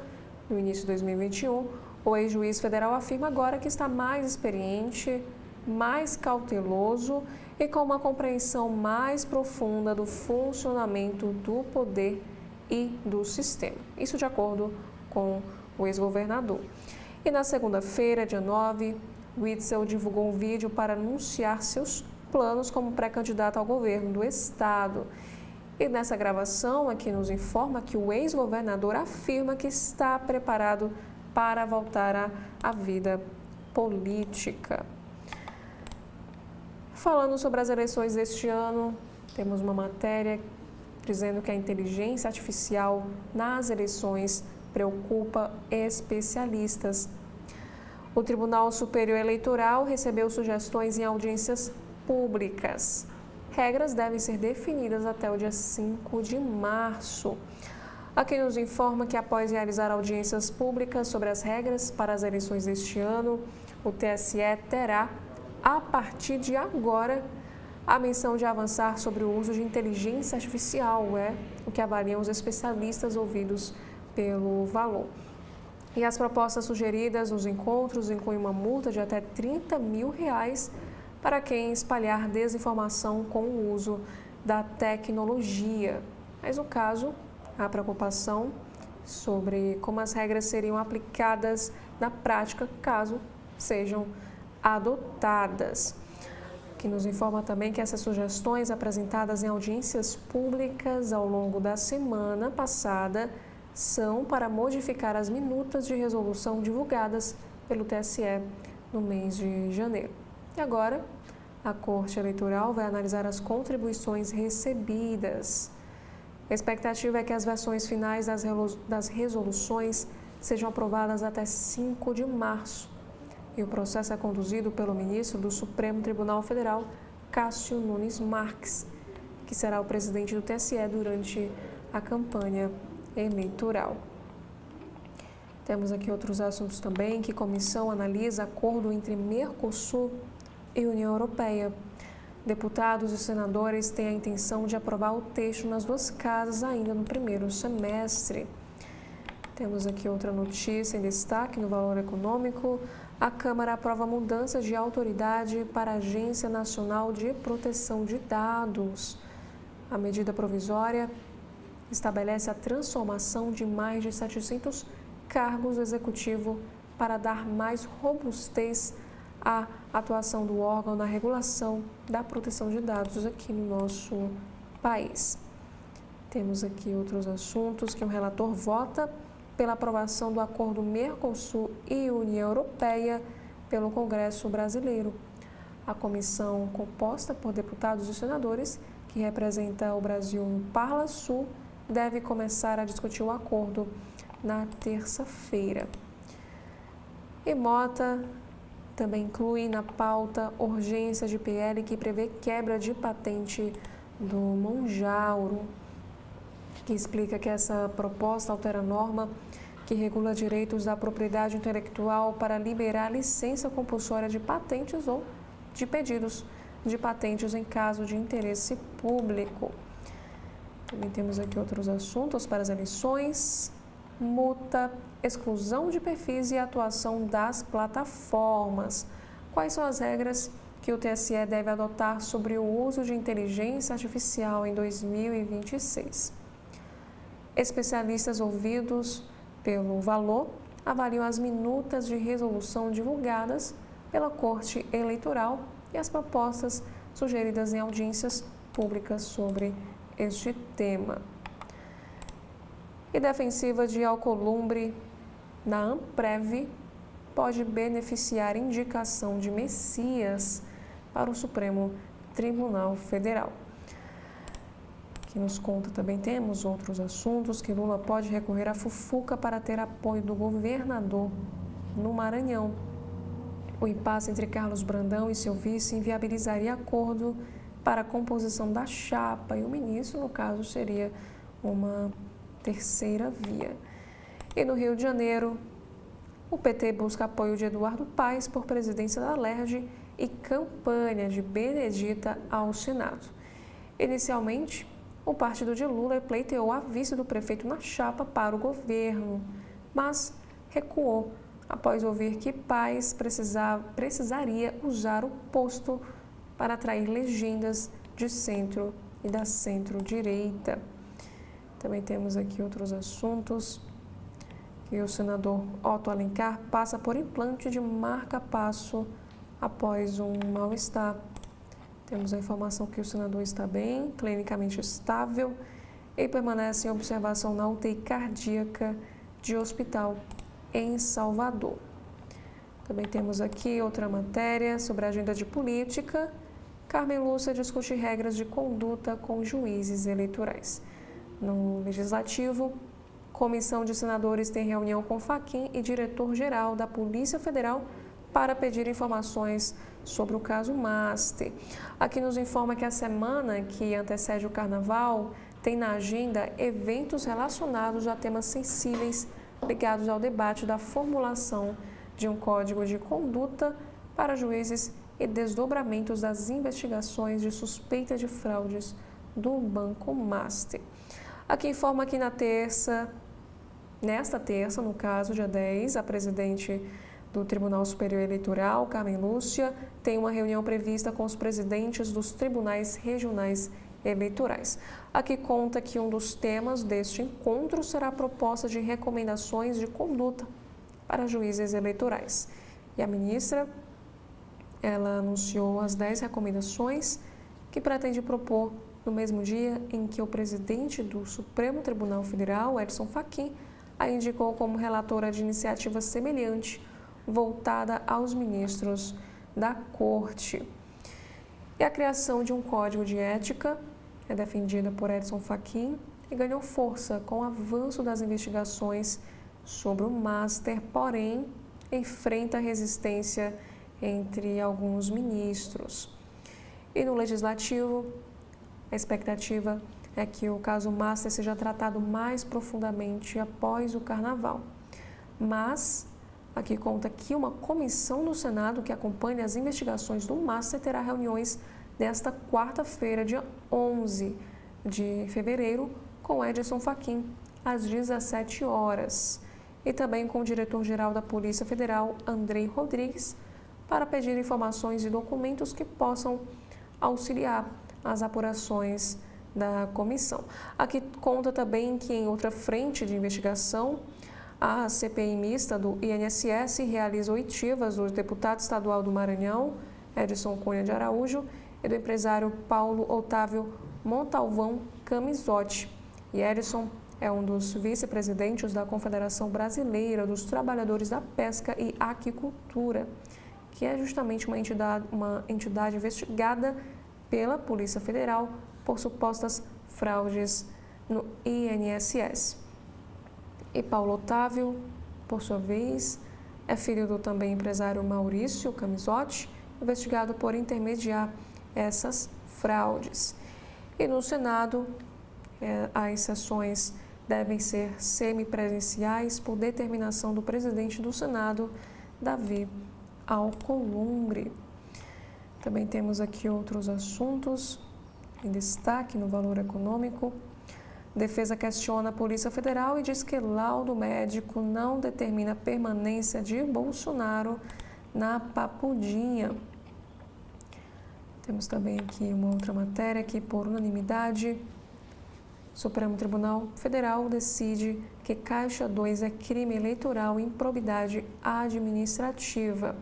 no início de 2021, o ex-juiz federal afirma agora que está mais experiente, mais cauteloso e com uma compreensão mais profunda do funcionamento do poder e do sistema. Isso de acordo com o ex-governador. E na segunda-feira, dia 9, Witzel divulgou um vídeo para anunciar seus planos como pré-candidato ao governo do estado. E nessa gravação aqui nos informa que o ex-governador afirma que está preparado para voltar à vida política. Falando sobre as eleições deste ano, temos uma matéria dizendo que a inteligência artificial nas eleições preocupa especialistas. O Tribunal Superior Eleitoral recebeu sugestões em audiências públicas. Regras devem ser definidas até o dia 5 de março. Aqui nos informa que após realizar audiências públicas sobre as regras para as eleições deste ano, o TSE terá, a partir de agora, a missão de avançar sobre o uso de inteligência artificial, o que avaliam os especialistas ouvidos pelo Valor. E as propostas sugeridas nos encontros incluem uma multa de até R$30 mil para quem espalhar desinformação com o uso da tecnologia. Mas no caso, há preocupação sobre como as regras seriam aplicadas na prática caso sejam adotadas. Que nos informa também que essas sugestões apresentadas em audiências públicas ao longo da semana passada são para modificar as minutas de resolução divulgadas pelo TSE no mês de janeiro. E agora, a Corte Eleitoral vai analisar as contribuições recebidas. A expectativa é que as versões finais das resoluções sejam aprovadas até 5 de março. E o processo é conduzido pelo ministro do Supremo Tribunal Federal, Cássio Nunes Marques, que será o presidente do TSE durante a campanha eleitoral. Temos aqui outros assuntos também, que a comissão analisa acordo entre Mercosul e União Europeia. Deputados e senadores têm a intenção de aprovar o texto nas duas casas ainda no primeiro semestre. Temos aqui outra notícia em destaque no Valor Econômico. A Câmara aprova mudanças de autoridade para a Agência Nacional de Proteção de Dados. A medida provisória estabelece a transformação de mais de 700 cargos do Executivo para dar mais robustez à atuação do órgão na regulação da proteção de dados aqui no nosso país. Temos aqui outros assuntos que o relator vota pela aprovação do acordo Mercosul e União Europeia pelo Congresso Brasileiro. A comissão, composta por deputados e senadores, que representa o Brasil no Parlasul, deve começar a discutir o acordo na terça-feira. E Mota também inclui na pauta urgência de PL que prevê quebra de patente do Monjauro, que explica que essa proposta altera a norma que regula direitos da propriedade intelectual para liberar licença compulsória de patentes ou de pedidos de patentes em caso de interesse público. Também temos aqui outros assuntos para as eleições: multa, exclusão de perfis e atuação das plataformas. Quais são as regras que o TSE deve adotar sobre o uso de inteligência artificial em 2026? Especialistas ouvidos pelo Valor avaliam as minutas de resolução divulgadas pela Corte Eleitoral e as propostas sugeridas em audiências públicas sobre este tema. E defensiva de Alcolumbre na Amprev pode beneficiar indicação de Messias para o Supremo Tribunal Federal. Que nos conta também temos outros assuntos, que Lula pode recorrer à Fufuca para ter apoio do governador no Maranhão. O impasse entre Carlos Brandão e seu vice inviabilizaria acordo para a composição da chapa e o ministro, no caso, seria uma terceira via. E no Rio de Janeiro, o PT busca apoio de Eduardo Paes por presidência da LERJ e campanha de Benedita ao Senado. Inicialmente, o partido de Lula pleiteou a vice do prefeito na chapa para o governo, mas recuou após ouvir que Paes precisaria usar o posto para atrair legendas de centro e da centro-direita. Também temos aqui outros assuntos, que o senador Otto Alencar passa por implante de marca-passo após um mal-estar. Temos a informação que o senador está bem, clinicamente estável e permanece em observação na UTI cardíaca de hospital em Salvador. Também temos aqui outra matéria sobre a agenda de política. Carmen Lúcia discute regras de conduta com juízes eleitorais. No Legislativo, comissão de senadores tem reunião com Fachin e diretor-geral da Polícia Federal para pedir informações sobre o caso Master. Aqui nos informa que a semana que antecede o Carnaval tem na agenda eventos relacionados a temas sensíveis ligados ao debate da formulação de um código de conduta para juízes e desdobramentos das investigações de suspeita de fraudes do Banco Master. Aqui informa que nesta terça, no caso, dia 10, a presidente do Tribunal Superior Eleitoral, Carmen Lúcia, tem uma reunião prevista com os presidentes dos tribunais regionais eleitorais. Aqui conta que um dos temas deste encontro será a proposta de recomendações de conduta para juízes eleitorais. E a ministra, ela anunciou as 10 recomendações que pretende propor no mesmo dia em que o presidente do Supremo Tribunal Federal, Edson Fachin, a indicou como relatora de iniciativa semelhante voltada aos ministros da Corte. E a criação de um código de ética é defendida por Edson Fachin e ganhou força com o avanço das investigações sobre o Master, porém enfrenta resistência entre alguns ministros. E no Legislativo, a expectativa é que o caso Master seja tratado mais profundamente após o Carnaval. Mas aqui conta que uma comissão do Senado que acompanha as investigações do Master terá reuniões nesta quarta-feira, dia 11 de fevereiro, com Edson Fachin, às 17 horas. E também com o diretor-geral da Polícia Federal, Andrei Rodrigues, para pedir informações e documentos que possam auxiliar as apurações da comissão. Aqui conta também que em outra frente de investigação, a CPI mista do INSS realiza oitivas do deputado estadual do Maranhão, Edson Cunha de Araújo, e do empresário Paulo Otávio Montalvão Camisotti. E Edson é um dos vice-presidentes da Confederação Brasileira dos Trabalhadores da Pesca e Aquicultura, que é justamente uma entidade investigada pela Polícia Federal por supostas fraudes no INSS. E Paulo Otávio, por sua vez, é filho do também empresário Maurício Camisotti, investigado por intermediar essas fraudes. E no Senado, as sessões devem ser semipresenciais por determinação do presidente do Senado, Davi Alcolumbre. Também temos aqui outros assuntos em destaque no Valor Econômico. Defesa questiona a Polícia Federal e diz que laudo médico não determina a permanência de Bolsonaro na Papudinha. Temos também aqui uma outra matéria que, por unanimidade, o Supremo Tribunal Federal decide que Caixa 2 é crime eleitoral e improbidade administrativa.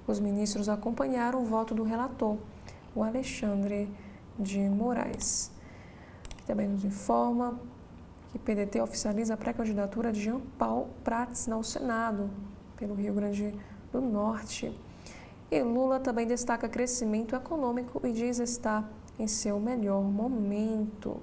Os ministros acompanharam o voto do relator, o Alexandre de Moraes. também nos informa que PDT oficializa a pré-candidatura de Jean Paul Prats ao Senado, pelo Rio Grande do Norte. E Lula também destaca crescimento econômico e diz estar em seu melhor momento.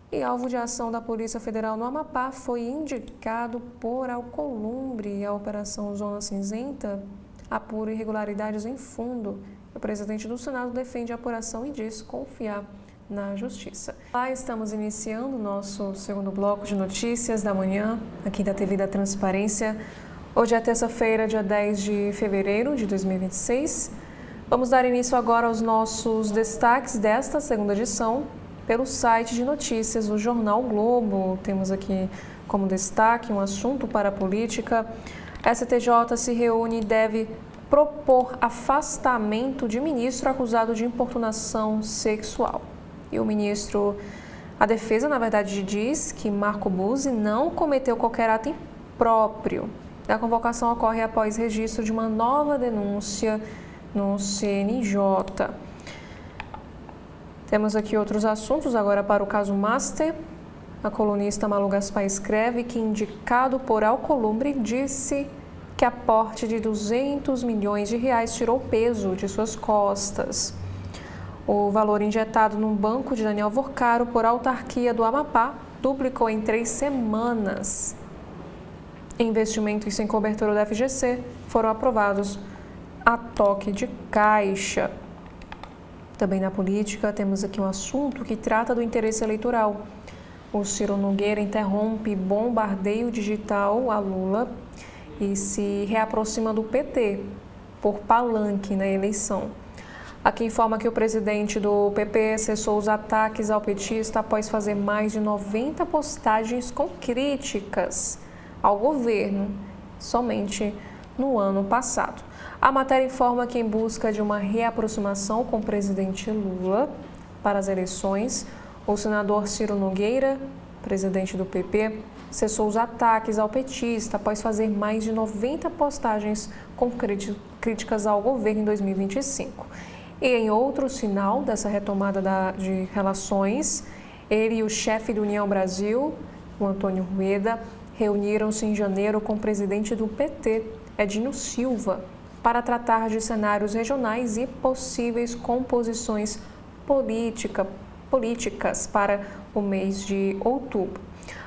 E alvo de ação da Polícia Federal no Amapá foi indicado por Alcolumbre. A Operação Zona Cinzenta apura irregularidades em fundo. O presidente do Senado defende a apuração e diz confiar na Justiça. Lá estamos iniciando o nosso segundo bloco de notícias da manhã, aqui da TV da Transparência. Hoje é terça-feira, dia 10 de fevereiro de 2026. Vamos dar início agora aos nossos destaques desta segunda edição pelo site de notícias do Jornal Globo. Temos aqui como destaque um assunto para a política. STJ se reúne e deve propor afastamento de ministro acusado de importunação sexual. E o ministro, a defesa, na verdade, diz que Marco Buzzi não cometeu qualquer ato impróprio. A convocação ocorre após registro de uma nova denúncia no CNJ. Temos aqui outros assuntos agora para o caso Master. A colunista Malu Gaspar escreve que, indicado por Alcolumbre, disse que aporte de 200 milhões de reais tirou peso de suas costas. O valor injetado num banco de Daniel Vorcaro por autarquia do Amapá duplicou em 3 semanas. Investimentos sem cobertura da FGC foram aprovados a toque de caixa. Também na política, temos aqui um assunto que trata do interesse eleitoral. O Ciro Nogueira interrompe bombardeio digital a Lula e se reaproxima do PT por palanque na eleição. Aqui informa que o presidente do PP cessou os ataques ao petista após fazer mais de 90 postagens com críticas ao governo, somente no ano passado. A matéria informa que, em busca de uma reaproximação com o presidente Lula para as eleições, o senador Ciro Nogueira, presidente do PP, cessou os ataques ao petista após fazer mais de 90 postagens com críticas ao governo em 2025. E em outro sinal dessa retomada de relações, ele e o chefe do União Brasil, o Antônio Rueda, reuniram-se em janeiro com o presidente do PT, Edinho Silva, para tratar de cenários regionais e possíveis composições políticas para o mês de outubro.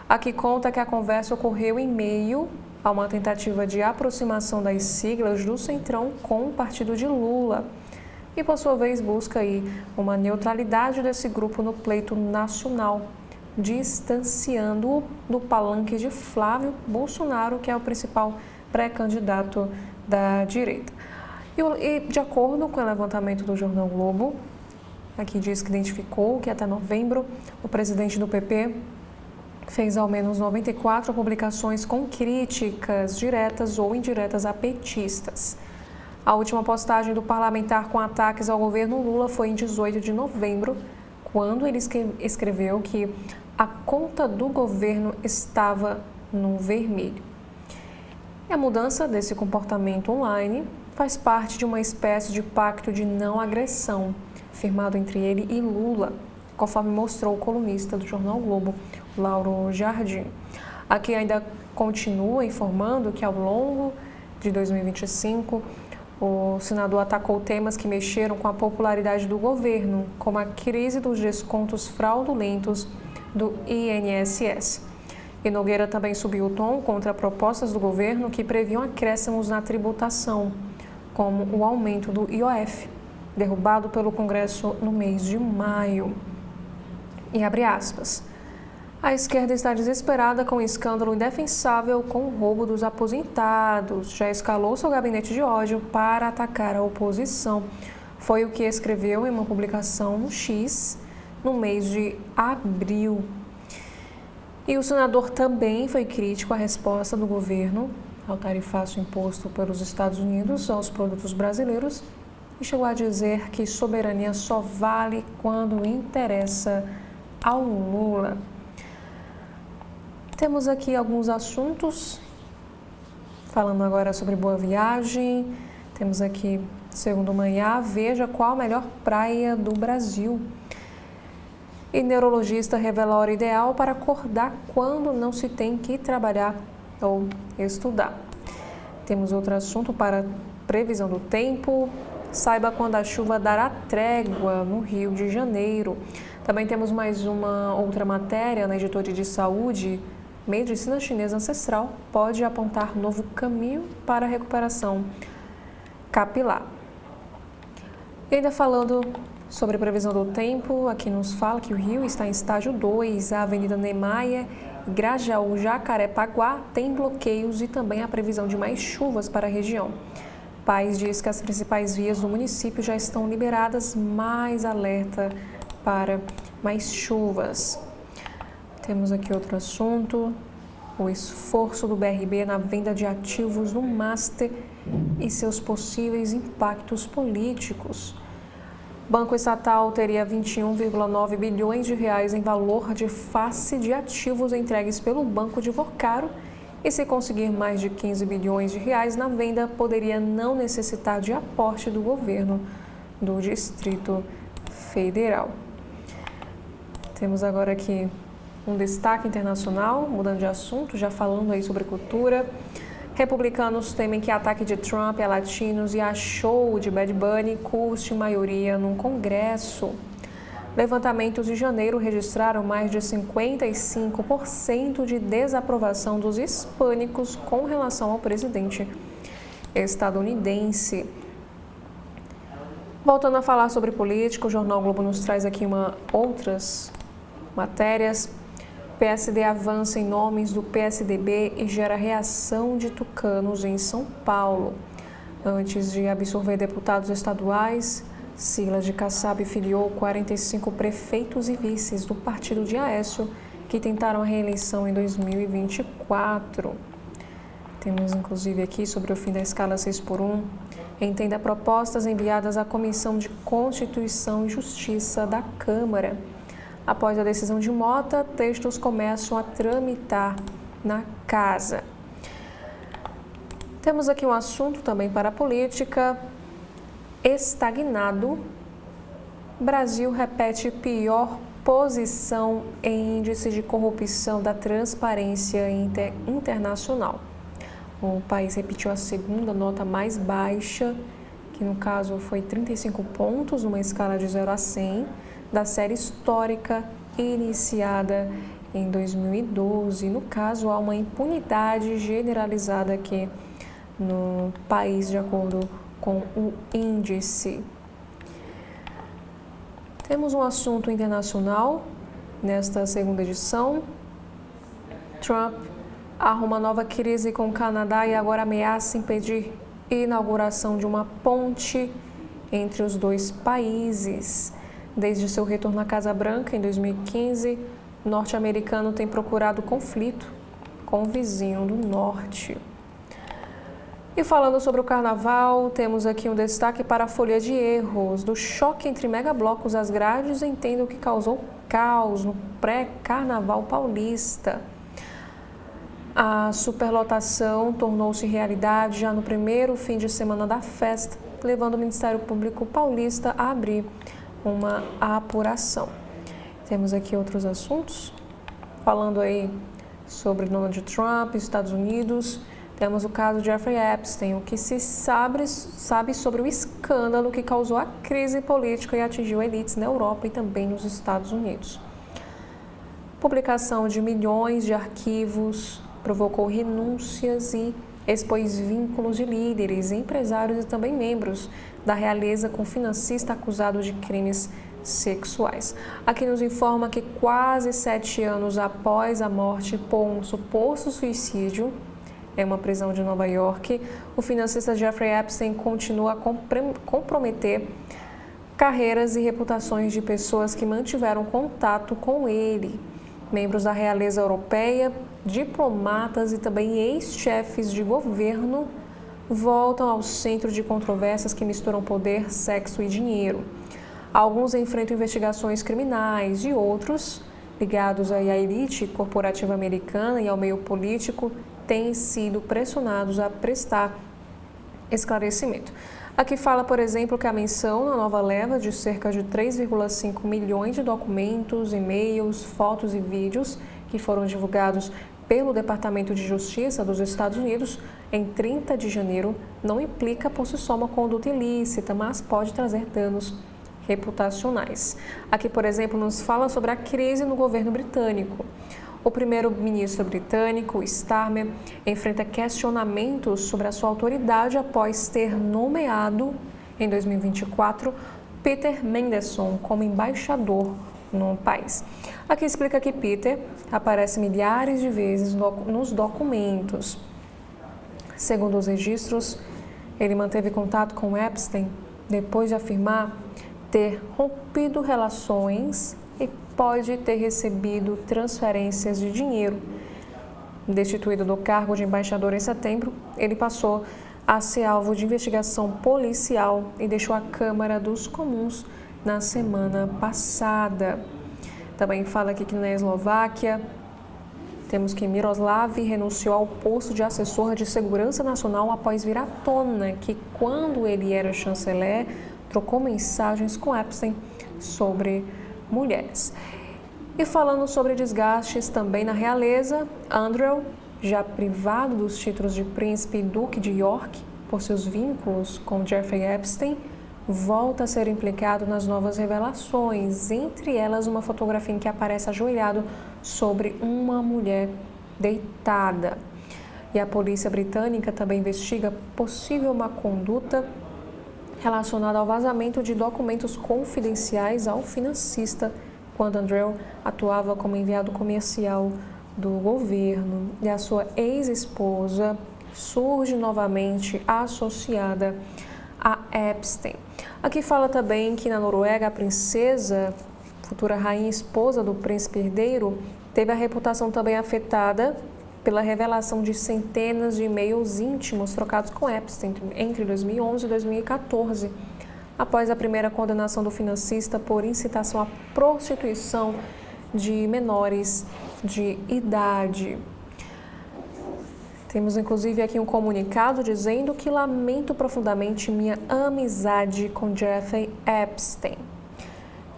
Aqui conta que a conversa ocorreu em meio a uma tentativa de aproximação das siglas do Centrão com o partido de Lula e, por sua vez, busca aí uma neutralidade desse grupo no pleito nacional, distanciando-o do palanque de Flávio Bolsonaro, que é o principal pré-candidato da direita. E de acordo com o levantamento do Jornal Globo, aqui diz que identificou que até novembro o presidente do PP fez ao menos 94 publicações com críticas diretas ou indiretas a petistas. A última postagem do parlamentar com ataques ao governo Lula foi em 18 de novembro, quando ele escreveu que a conta do governo estava no vermelho. E a mudança desse comportamento online faz parte de uma espécie de pacto de não agressão, firmado entre ele e Lula, conforme mostrou o colunista do Jornal Globo, Lauro Jardim. Aqui ainda continua informando que, ao longo de 2025, o senador atacou temas que mexeram com a popularidade do governo, como a crise dos descontos fraudulentos do INSS. E Nogueira também subiu o tom contra propostas do governo que previam acréscimos na tributação, como o aumento do IOF, derrubado pelo Congresso no mês de maio. E abre aspas. A esquerda está desesperada com o escândalo indefensável com o roubo dos aposentados. Já escalou seu gabinete de ódio para atacar a oposição. Foi o que escreveu em uma publicação no X no mês de abril. E o senador também foi crítico à resposta do governo ao tarifaço imposto pelos Estados Unidos aos produtos brasileiros e chegou a dizer que soberania só vale quando interessa ao Lula. Temos aqui alguns assuntos, falando agora sobre Boa Viagem. Temos aqui, segundo Manhã, veja qual a melhor praia do Brasil. E neurologista revela a hora ideal para acordar quando não se tem que trabalhar ou estudar. Temos outro assunto para previsão do tempo. Saiba quando a chuva dará trégua no Rio de Janeiro. Também temos mais uma outra matéria na editoria de saúde. Medicina chinesa ancestral pode apontar novo caminho para a recuperação capilar. E ainda falando sobre a previsão do tempo, aqui nos fala que o Rio está em estágio 2, a Avenida Niemeyer, Grajaú, Jacarepaguá tem bloqueios e também a previsão de mais chuvas para a região. Paes diz que as principais vias do município já estão liberadas, mais alerta para mais chuvas. Temos aqui outro assunto, o esforço do BRB na venda de ativos no Master e seus possíveis impactos políticos. Banco Estatal teria 21,9 bilhões de reais em valor de face de ativos entregues pelo Banco de Vocaro e se conseguir mais de 15 bilhões de reais na venda, poderia não necessitar de aporte do governo do Distrito Federal. Temos agora aqui um destaque internacional, mudando de assunto, já falando aí sobre cultura. Republicanos temem que ataque de Trump a latinos e a show de Bad Bunny custe maioria no Congresso. Levantamentos de janeiro registraram mais de 55% de desaprovação dos hispânicos com relação ao presidente estadunidense. Voltando a falar sobre política, o Jornal Globo nos traz aqui outras matérias. PSD avança em nomes do PSDB e gera reação de tucanos em São Paulo. Antes de absorver deputados estaduais, Silas de Kassab filiou 45 prefeitos e vices do partido de Aécio, que tentaram a reeleição em 2024. Temos inclusive aqui sobre o fim da escala 6x1. Entenda propostas enviadas à Comissão de Constituição e Justiça da Câmara. Após a decisão de Mota, textos começam a tramitar na casa. Temos aqui um assunto também para a política. Estagnado, Brasil repete pior posição em índice de corrupção da Transparência Internacional. O país repetiu a segunda nota mais baixa, que no caso foi 35 pontos, numa escala de 0 a 100, da série histórica iniciada em 2012. No caso, há uma impunidade generalizada aqui no país, de acordo com o índice. Temos um assunto internacional nesta segunda edição. Trump arruma nova crise com o Canadá e agora ameaça impedir a inauguração de uma ponte entre os dois países. Desde seu retorno à Casa Branca em 2015, o norte-americano tem procurado conflito com o vizinho do norte. E falando sobre o carnaval, temos aqui um destaque para a folha de erros. Do choque entre megablocos, as grades entendem o que causou caos no pré-carnaval paulista. A superlotação tornou-se realidade já no primeiro fim de semana da festa, levando o Ministério Público Paulista a abrir uma apuração. Temos aqui outros assuntos, falando aí sobre Donald Trump, Estados Unidos. Temos o caso de Jeffrey Epstein, o que se sabe sobre o escândalo que causou a crise política e atingiu elites na Europa e também nos Estados Unidos. Publicação de milhões de arquivos provocou renúncias e expôs vínculos de líderes, empresários e também membros da realeza com financista acusado de crimes sexuais. Aqui nos informa que quase 7 anos após a morte por um suposto suicídio, em uma prisão de Nova York, o financista Jeffrey Epstein continua a comprometer carreiras e reputações de pessoas que mantiveram contato com ele. Membros da realeza europeia, diplomatas e também ex-chefes de governo voltam ao centro de controvérsias que misturam poder, sexo e dinheiro. Alguns enfrentam investigações criminais e outros, ligados à elite corporativa americana e ao meio político, têm sido pressionados a prestar esclarecimento. Aqui fala, por exemplo, que a menção na nova leva de cerca de 3,5 milhões de documentos, e-mails, fotos e vídeos que foram divulgados pelo Departamento de Justiça dos Estados Unidos em 30 de janeiro não implica por si só uma conduta ilícita, mas pode trazer danos reputacionais. Aqui, por exemplo, nos fala sobre a crise no governo britânico. O primeiro-ministro britânico, Starmer, enfrenta questionamentos sobre a sua autoridade após ter nomeado, em 2024, Peter Mandelson como embaixador no país. Aqui explica que Peter aparece milhares de vezes nos documentos. Segundo os registros, ele manteve contato com Epstein depois de afirmar ter rompido relações e pode ter recebido transferências de dinheiro. Destituído do cargo de embaixador em setembro, ele passou a ser alvo de investigação policial e deixou a Câmara dos Comuns na semana passada. Também fala aqui que na Eslováquia temos que Miroslav renunciou ao posto de assessor de segurança nacional após vir à tona que, quando ele era chanceler, trocou mensagens com Epstein sobre mulheres. E falando sobre desgastes também na realeza, Andrew, já privado dos títulos de príncipe e duque de York por seus vínculos com Jeffrey Epstein, volta a ser implicado nas novas revelações, entre elas uma fotografia em que aparece ajoelhado sobre uma mulher deitada. E a polícia britânica também investiga possível má conduta relacionada ao vazamento de documentos confidenciais ao financista, quando Andrew atuava como enviado comercial do governo, e a sua ex-esposa surge novamente associada a Epstein. Aqui fala também que na Noruega a princesa, futura rainha esposa do príncipe herdeiro, teve a reputação também afetada pela revelação de centenas de e-mails íntimos trocados com Epstein entre 2011 e 2014, após a primeira condenação do financista por incitação à prostituição de menores de idade. Temos inclusive aqui um comunicado dizendo que lamento profundamente minha amizade com Jeffrey Epstein.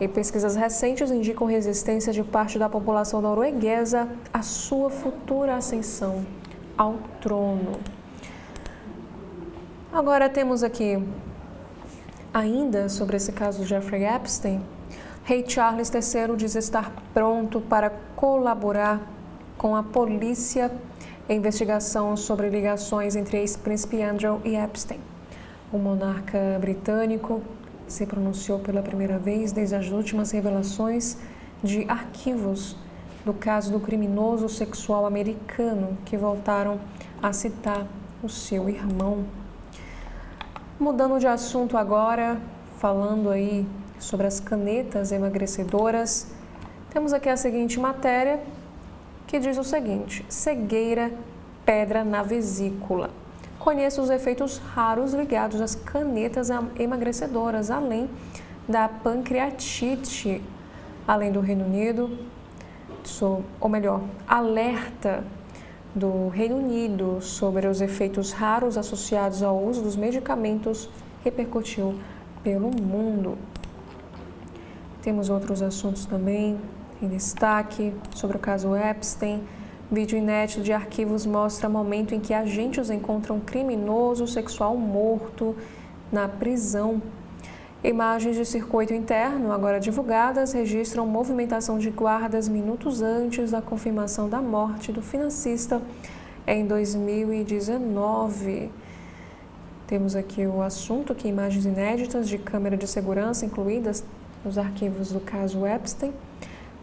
E pesquisas recentes indicam resistência de parte da população norueguesa à sua futura ascensão ao trono. Agora temos aqui, ainda sobre esse caso de Jeffrey Epstein, Rei Charles III diz estar pronto para colaborar com a polícia em investigação sobre ligações entre ex-príncipe Andrew e Epstein. O monarca britânico se pronunciou pela primeira vez desde as últimas revelações de arquivos do caso do criminoso sexual americano, que voltaram a citar o seu irmão. Mudando de assunto agora, falando aí sobre as canetas emagrecedoras, temos aqui a seguinte matéria que diz o seguinte: cegueira, pedra na vesícula. Conheça os efeitos raros ligados às canetas emagrecedoras, além da pancreatite. Além do Reino Unido, alerta do Reino Unido sobre os efeitos raros associados ao uso dos medicamentos repercutiu pelo mundo. Temos outros assuntos também em destaque sobre o caso Epstein. Vídeo inédito de arquivos mostra o momento em que agentes encontram um criminoso sexual morto na prisão. Imagens de circuito interno, agora divulgadas, registram movimentação de guardas minutos antes da confirmação da morte do financista em 2019. Temos aqui o assunto, que imagens inéditas de câmera de segurança incluídas nos arquivos do caso Epstein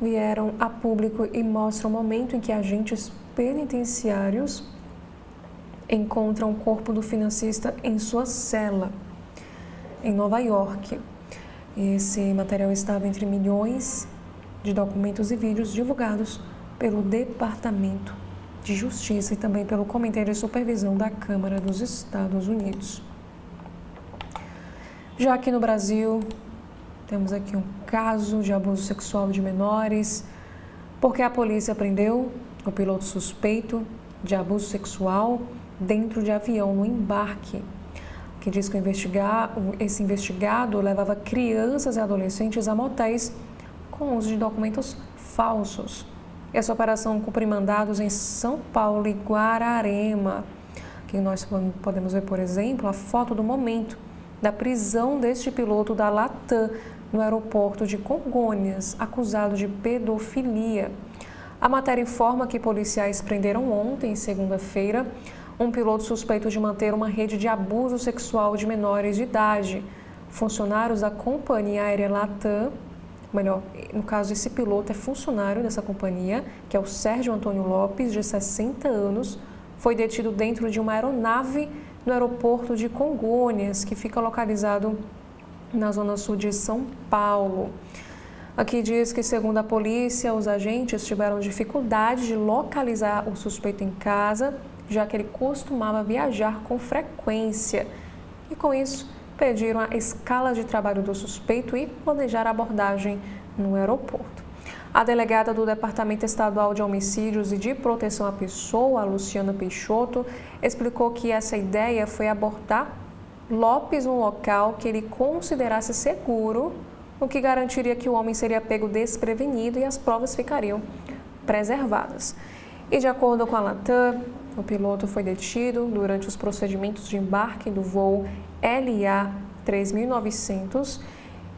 vieram a público e mostram o momento em que agentes penitenciários encontram o corpo do financista em sua cela, em Nova York. Esse material estava entre milhões de documentos e vídeos divulgados pelo Departamento de Justiça e também pelo Comitê de Supervisão da Câmara dos Estados Unidos. Já aqui no Brasil, temos aqui um caso de abuso sexual de menores, porque a polícia prendeu o piloto suspeito de abuso sexual dentro de avião no embarque. que diz que esse investigado levava crianças e adolescentes a motéis com uso de documentos falsos. Essa operação cumpre mandados em São Paulo e Guararema. Aqui nós podemos ver, por exemplo, a foto do momento da prisão deste piloto da Latam no aeroporto de Congonhas, acusado de pedofilia. A matéria informa que policiais prenderam ontem, segunda-feira, um piloto suspeito de manter uma rede de abuso sexual de menores de idade. Funcionários da companhia aérea Latam, no caso esse piloto é funcionário dessa companhia, que é o Sérgio Antônio Lopes, de 60 anos, foi detido dentro de uma aeronave no aeroporto de Congonhas, que fica localizado na zona sul de São Paulo. Aqui diz que, segundo a polícia, os agentes tiveram dificuldade de localizar o suspeito em casa, já que ele costumava viajar com frequência. E com isso, pediram a escala de trabalho do suspeito e planejar a abordagem no aeroporto. A delegada do Departamento Estadual de Homicídios e de Proteção à Pessoa, Luciana Peixoto, explicou que essa ideia foi abordar Lopes num local que ele considerasse seguro, o que garantiria que o homem seria pego desprevenido e as provas ficariam preservadas. E de acordo com a Latam, o piloto foi detido durante os procedimentos de embarque do voo LA 3900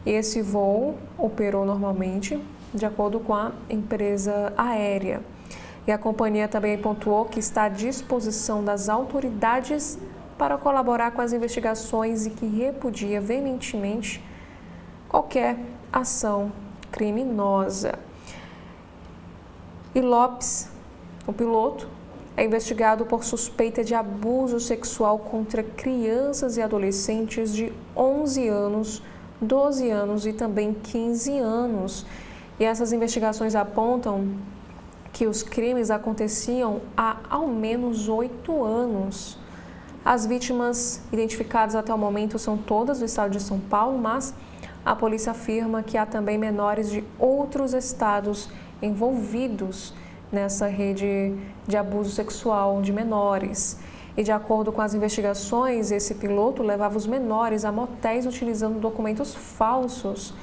e esse voo operou normalmente, de acordo com a empresa aérea. E a companhia também pontuou que está à disposição das autoridades para colaborar com as investigações e que repudia veementemente qualquer ação criminosa. E Lopes, o piloto, é investigado por suspeita de abuso sexual contra crianças e adolescentes de 11 anos, 12 anos e também 15 anos. E essas investigações apontam que os crimes aconteciam há ao menos 8 anos. As vítimas identificadas até o momento são todas do estado de São Paulo, mas a polícia afirma que há também menores de outros estados envolvidos nessa rede de abuso sexual de menores. E de acordo com as investigações, esse piloto levava os menores a motéis utilizando documentos falsos.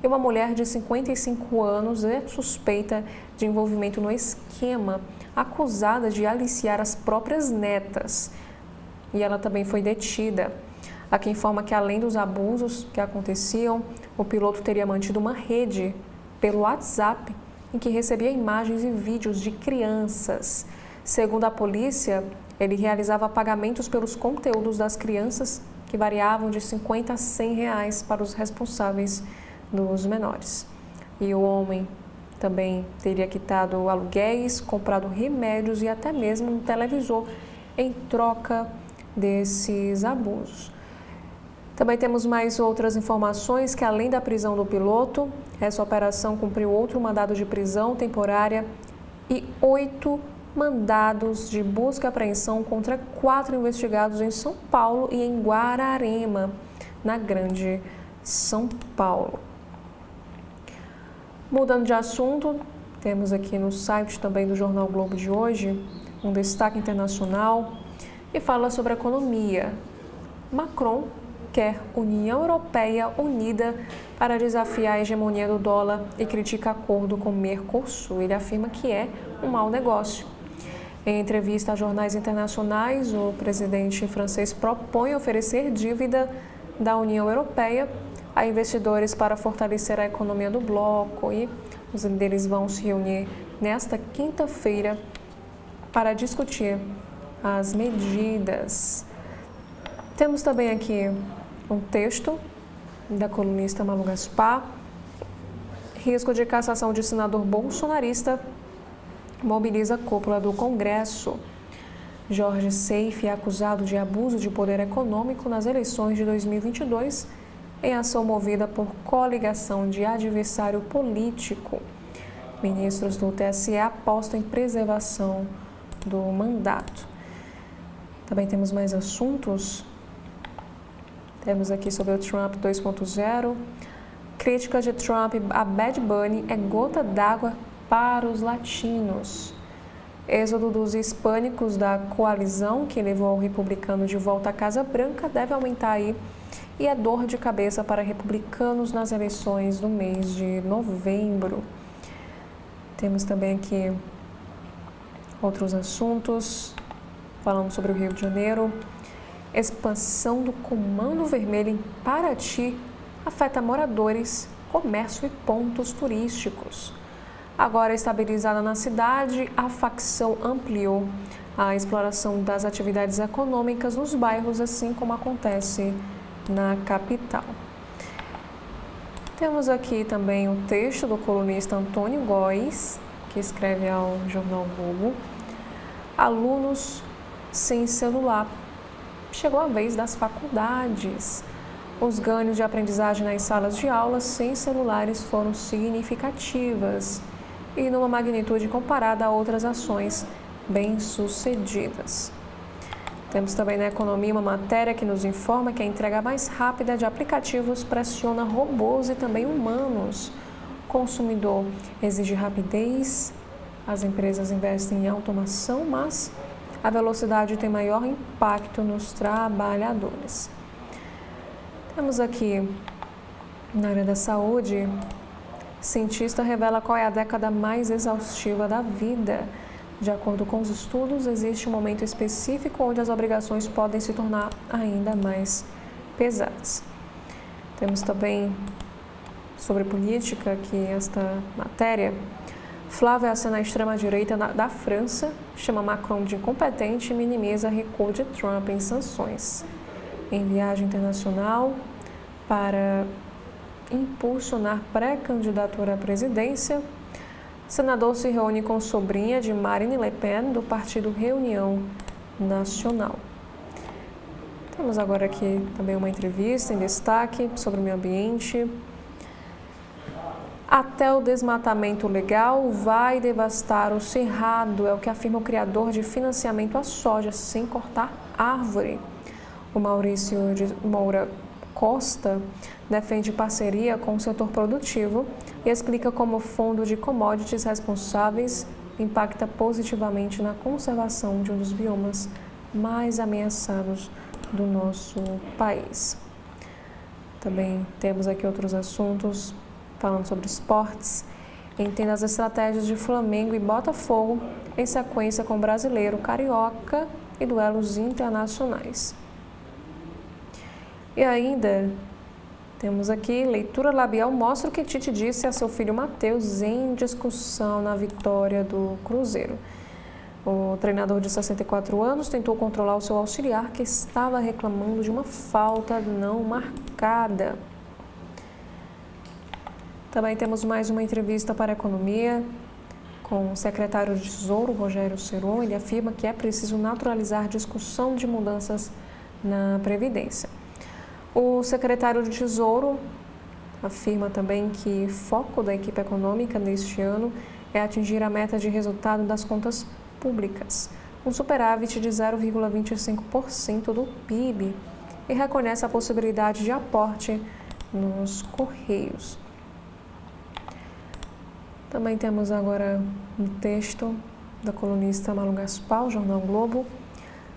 E uma mulher de 55 anos é suspeita de envolvimento no esquema, acusada de aliciar as próprias netas. E ela também foi detida. Aqui informa que, além dos abusos que aconteciam, o piloto teria mantido uma rede pelo WhatsApp em que recebia imagens e vídeos de crianças. Segundo a polícia, ele realizava pagamentos pelos conteúdos das crianças, que variavam de R$50 a R$100 para os responsáveis dos menores. E o homem também teria quitado aluguéis, comprado remédios e até mesmo um televisor em troca desses abusos. Também temos mais outras informações que, além da prisão do piloto, essa operação cumpriu outro mandado de prisão temporária e 8 mandados de busca e apreensão contra 4 investigados em São Paulo e em Guararema, na Grande São Paulo. Mudando de assunto, temos aqui no site também do Jornal Globo de hoje um destaque internacional que fala sobre a economia. Macron quer União Europeia unida para desafiar a hegemonia do dólar e critica acordo com Mercosul. Ele afirma que é um mau negócio. Em entrevista a jornais internacionais, o presidente francês propõe oferecer dívida da União Europeia a investidores para fortalecer a economia do bloco, e os líderes vão se reunir nesta quinta-feira para discutir as medidas. Temos também aqui um texto da colunista Malu Gaspar. Risco de cassação de senador bolsonarista mobiliza a cúpula do Congresso. Jorge Seife é acusado de abuso de poder econômico nas eleições de 2022 em ação movida por coligação de adversário político. Ministros do TSE apostam em preservação do mandato. Também temos mais assuntos. Temos aqui sobre o Trump 2.0. Críticas de Trump a Bad Bunny é gota d'água para os latinos. Êxodo dos hispânicos da coalizão que levou o republicano de volta à Casa Branca deve aumentar aí e é dor de cabeça para republicanos nas eleições do mês de novembro. Temos também aqui outros assuntos, falando sobre o Rio de Janeiro. Expansão do Comando Vermelho em Paraty afeta moradores, comércio e pontos turísticos. Agora estabilizada na cidade, a facção ampliou a exploração das atividades econômicas nos bairros, assim como acontece na capital. Temos aqui também o texto do colunista Antônio Góes, que escreve ao jornal Globo. Alunos sem celular. Chegou a vez das faculdades. Os ganhos de aprendizagem nas salas de aula sem celulares foram significativas e numa magnitude comparada a outras ações bem-sucedidas. Temos também na economia uma matéria que nos informa que a entrega mais rápida de aplicativos pressiona robôs e também humanos. O consumidor exige rapidez, as empresas investem em automação, mas a velocidade tem maior impacto nos trabalhadores. Temos aqui, na área da saúde, cientista revela qual é a década mais exaustiva da vida. De acordo com os estudos, existe um momento específico onde as obrigações podem se tornar ainda mais pesadas. Temos também sobre política aqui esta matéria. Flávio acena a extrema-direita da França, chama Macron de incompetente e minimiza recuo de Trump em sanções. Em viagem internacional para impulsionar pré-candidatura à presidência, senador se reúne com sobrinha de Marine Le Pen, do partido Reunião Nacional. Temos agora aqui também uma entrevista em destaque sobre o meio ambiente. Até o desmatamento legal vai devastar o cerrado, é o que afirma o criador de financiamento à soja sem cortar árvore. O Maurício de Moura Costa defende parceria com o setor produtivo e explica como o fundo de commodities responsáveis impacta positivamente na conservação de um dos biomas mais ameaçados do nosso país. Também temos aqui outros assuntos falando sobre esportes. Entenda as estratégias de Flamengo e Botafogo em sequência com Brasileiro, Carioca e duelos internacionais. E ainda temos aqui, leitura labial mostra o que Tite disse a seu filho Matheus em discussão na vitória do Cruzeiro. O treinador de 64 anos tentou controlar o seu auxiliar que estava reclamando de uma falta não marcada. Também temos mais uma entrevista para a economia com o secretário de Tesouro, Rogério Ceron. Ele afirma que é preciso naturalizar discussão de mudanças na Previdência. O secretário de Tesouro afirma também que foco da equipe econômica neste ano é atingir a meta de resultado das contas públicas, um superávit de 0,25% do PIB, e reconhece a possibilidade de aporte nos Correios. Também temos agora um texto da colunista Malu Gaspar, Jornal Globo.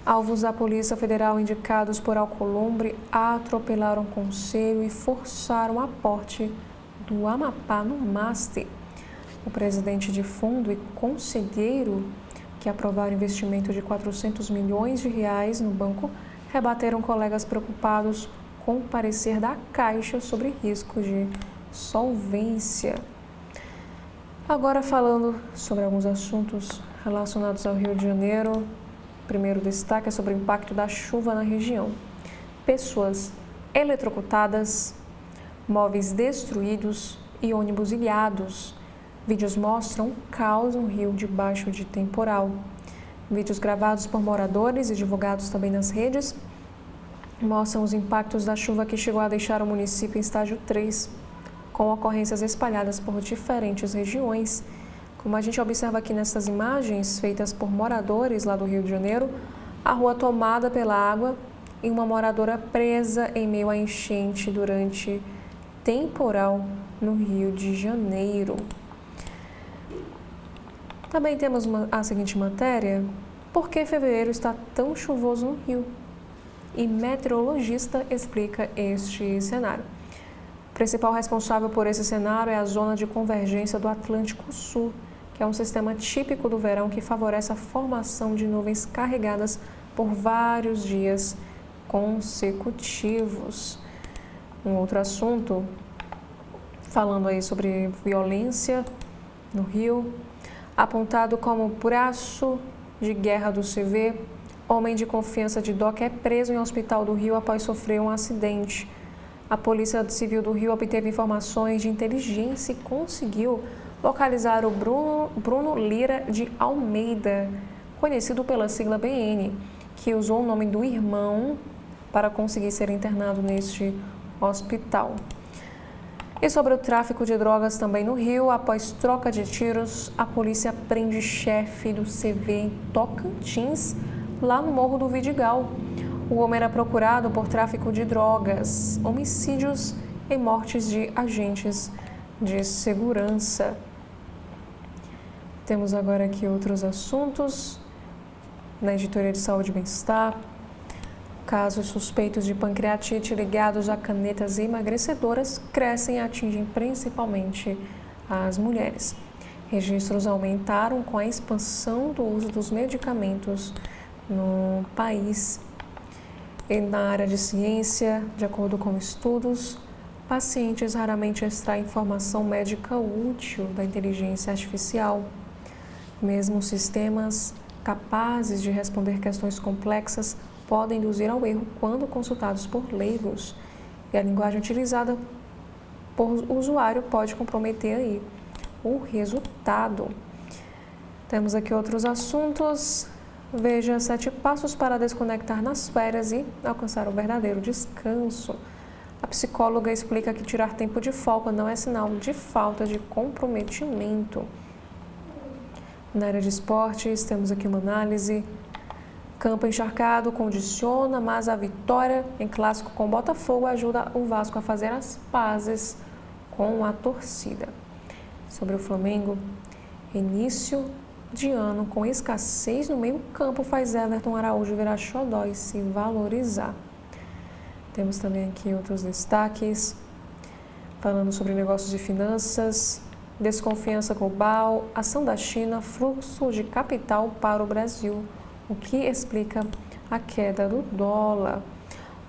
Alvos da Polícia Federal indicados por Alcolumbre atropelaram conselho e forçaram aporte do Amapá no MASTE. O presidente de fundo e conselheiro que aprovaram investimento de 400 milhões de reais no banco rebateram colegas preocupados com o parecer da Caixa sobre risco de solvência. Agora falando sobre alguns assuntos relacionados ao Rio de Janeiro. Primeiro destaque é sobre o impacto da chuva na região. Pessoas eletrocutadas, móveis destruídos e ônibus ilhados. Vídeos mostram um caos no rio debaixo de temporal. Vídeos gravados por moradores e divulgados também nas redes mostram os impactos da chuva que chegou a deixar o município em estágio 3, com ocorrências espalhadas por diferentes regiões. Como a gente observa aqui nessas imagens feitas por moradores lá do Rio de Janeiro, a rua tomada pela água e uma moradora presa em meio à enchente durante temporal no Rio de Janeiro. Também temos a seguinte matéria: por que fevereiro está tão chuvoso no Rio? E meteorologista explica este cenário. O principal responsável por esse cenário é a zona de convergência do Atlântico Sul, que é um sistema típico do verão que favorece a formação de nuvens carregadas por vários dias consecutivos. Um outro assunto, falando aí sobre violência no Rio, apontado como braço de guerra do CV, homem de confiança de DOC é preso em hospital do Rio após sofrer um acidente. A Polícia Civil do Rio obteve informações de inteligência e conseguiu localizar o Bruno Lira de Almeida, conhecido pela sigla BN, que usou o nome do irmão para conseguir ser internado neste hospital. E sobre o tráfico de drogas também no Rio, após troca de tiros, a polícia prende chefe do CV em Tocantins, lá no Morro do Vidigal. O homem era procurado por tráfico de drogas, homicídios e mortes de agentes de segurança. Temos agora aqui outros assuntos. Na editoria de Saúde e Bem-Estar, casos suspeitos de pancreatite ligados a canetas emagrecedoras crescem e atingem principalmente as mulheres. Registros aumentaram com a expansão do uso dos medicamentos no país. E na área de ciência, de acordo com estudos, pacientes raramente extraem informação médica útil da inteligência artificial. Mesmo sistemas capazes de responder questões complexas podem induzir ao erro quando consultados por leigos. E a linguagem utilizada por usuário pode comprometer aí o resultado. Temos aqui outros assuntos. Veja 7 passos para desconectar nas férias e alcançar o verdadeiro descanso. A psicóloga explica que tirar tempo de folga não é sinal de falta de comprometimento. Na área de esportes, temos aqui uma análise. Campo encharcado condiciona, mas a vitória em clássico com Botafogo ajuda o Vasco a fazer as pazes com a torcida. Sobre o Flamengo, início de ano com escassez no meio-campo faz Everton Araújo virar xodó e se valorizar. Temos também aqui outros destaques, falando sobre negócios e finanças, desconfiança global, ação da China, fluxo de capital para o Brasil, o que explica a queda do dólar.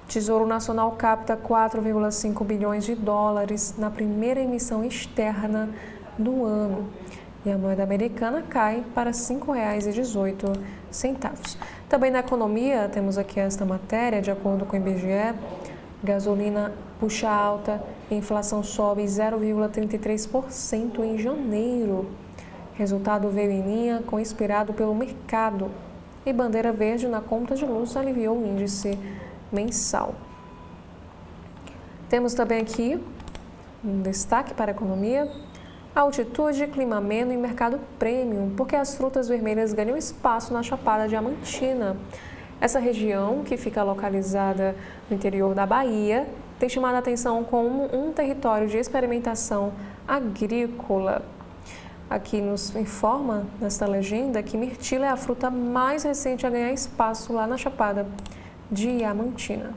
O Tesouro Nacional capta 4,5 bilhões de dólares na primeira emissão externa do ano. E a moeda americana cai para R$ 5,18. Também na economia, temos aqui esta matéria, de acordo com o IBGE, gasolina puxa alta, inflação sobe 0,33% em janeiro. Resultado veio em linha com o esperado pelo mercado. E bandeira verde na conta de luz aliviou o índice mensal. Temos também aqui um destaque para a economia. Altitude, clima ameno e mercado premium, porque as frutas vermelhas ganham espaço na Chapada Diamantina. Essa região, que fica localizada no interior da Bahia, tem chamado a atenção como um território de experimentação agrícola. Aqui nos informa, nesta legenda, que mirtila é a fruta mais recente a ganhar espaço lá na Chapada Diamantina.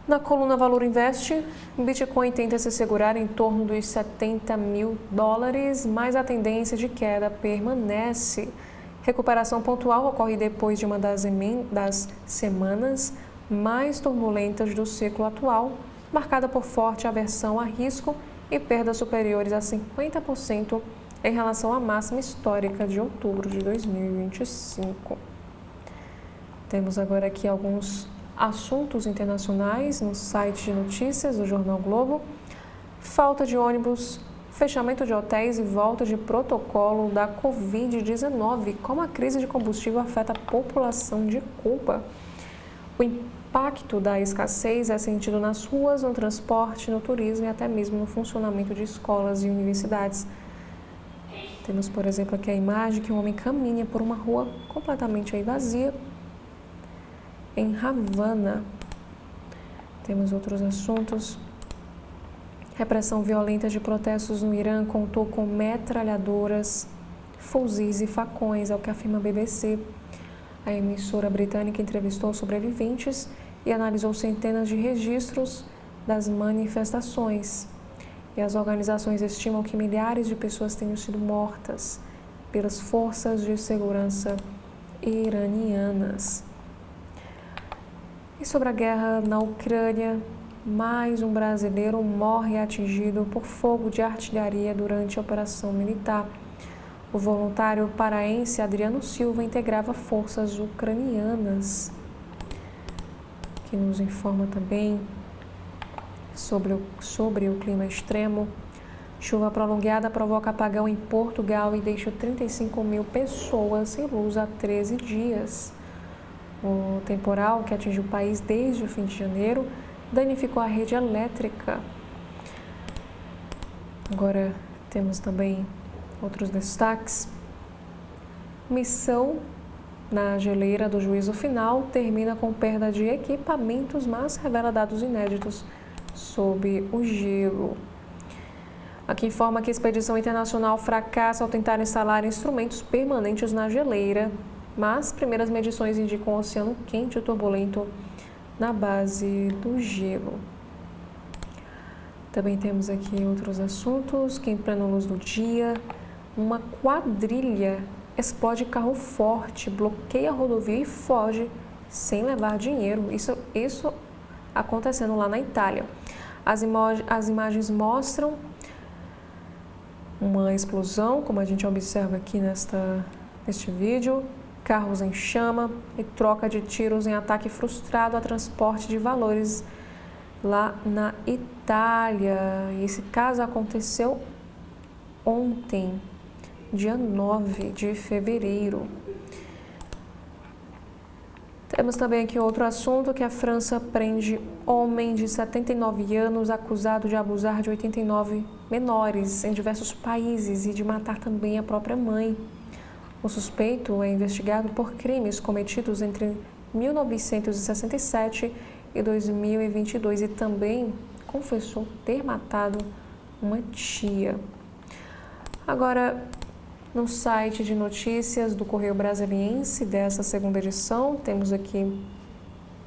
Na coluna Valor Investe, o Bitcoin tenta se segurar em torno dos $70 mil, mas a tendência de queda permanece. Recuperação pontual ocorre depois de uma das semanas mais turbulentas do ciclo atual, marcada por forte aversão a risco e perdas superiores a 50% em relação à máxima histórica de outubro de 2025. Temos agora aqui alguns assuntos internacionais no site de notícias do Jornal Globo. Falta de ônibus, fechamento de hotéis e volta de protocolo da Covid-19. Como a crise de combustível afeta a população de Cuba. O impacto da escassez é sentido nas ruas, no transporte, no turismo e até mesmo no funcionamento de escolas e universidades. Temos, por exemplo, aqui a imagem que um homem caminha por uma rua completamente vazia em Havana. Temos outros assuntos. Repressão violenta de protestos no Irã contou com metralhadoras fuzis e facões, é o que afirma a BBC. A emissora britânica entrevistou sobreviventes e analisou centenas de registros das manifestações. E as organizações estimam que milhares de pessoas tenham sido mortas pelas forças de segurança iranianas. E sobre a guerra na Ucrânia, mais um brasileiro morre atingido por fogo de artilharia durante a operação militar. O voluntário paraense Adriano Silva integrava forças ucranianas, que nos informa também sobre o clima extremo. Chuva prolongada provoca apagão em Portugal e deixa 35 mil pessoas sem luz há 13 dias. O temporal, que atingiu o país desde o fim de janeiro, danificou a rede elétrica. Agora temos também outros destaques. Missão na geleira do juízo final termina com perda de equipamentos, mas revela dados inéditos sob o gelo. Aqui informa que a expedição internacional fracassa ao tentar instalar instrumentos permanentes na geleira, mas primeiras medições indicam um oceano quente e turbulento na base do gelo. Também temos aqui outros assuntos, que em plena luz do dia, uma quadrilha explode carro forte, bloqueia a rodovia e foge sem levar dinheiro. Isso acontecendo lá na Itália. As imagens mostram uma explosão, como a gente observa aqui neste vídeo, carros em chama e troca de tiros em ataque frustrado a transporte de valores lá na Itália. E esse caso aconteceu ontem, dia 9 de fevereiro. Temos também aqui outro assunto, que a França prende homem de 79 anos acusado de abusar de 89 menores em diversos países e de matar também a própria mãe. O suspeito é investigado por crimes cometidos entre 1967 e 2022 e também confessou ter matado uma tia. Agora, no site de notícias do Correio Brasiliense dessa segunda edição, temos aqui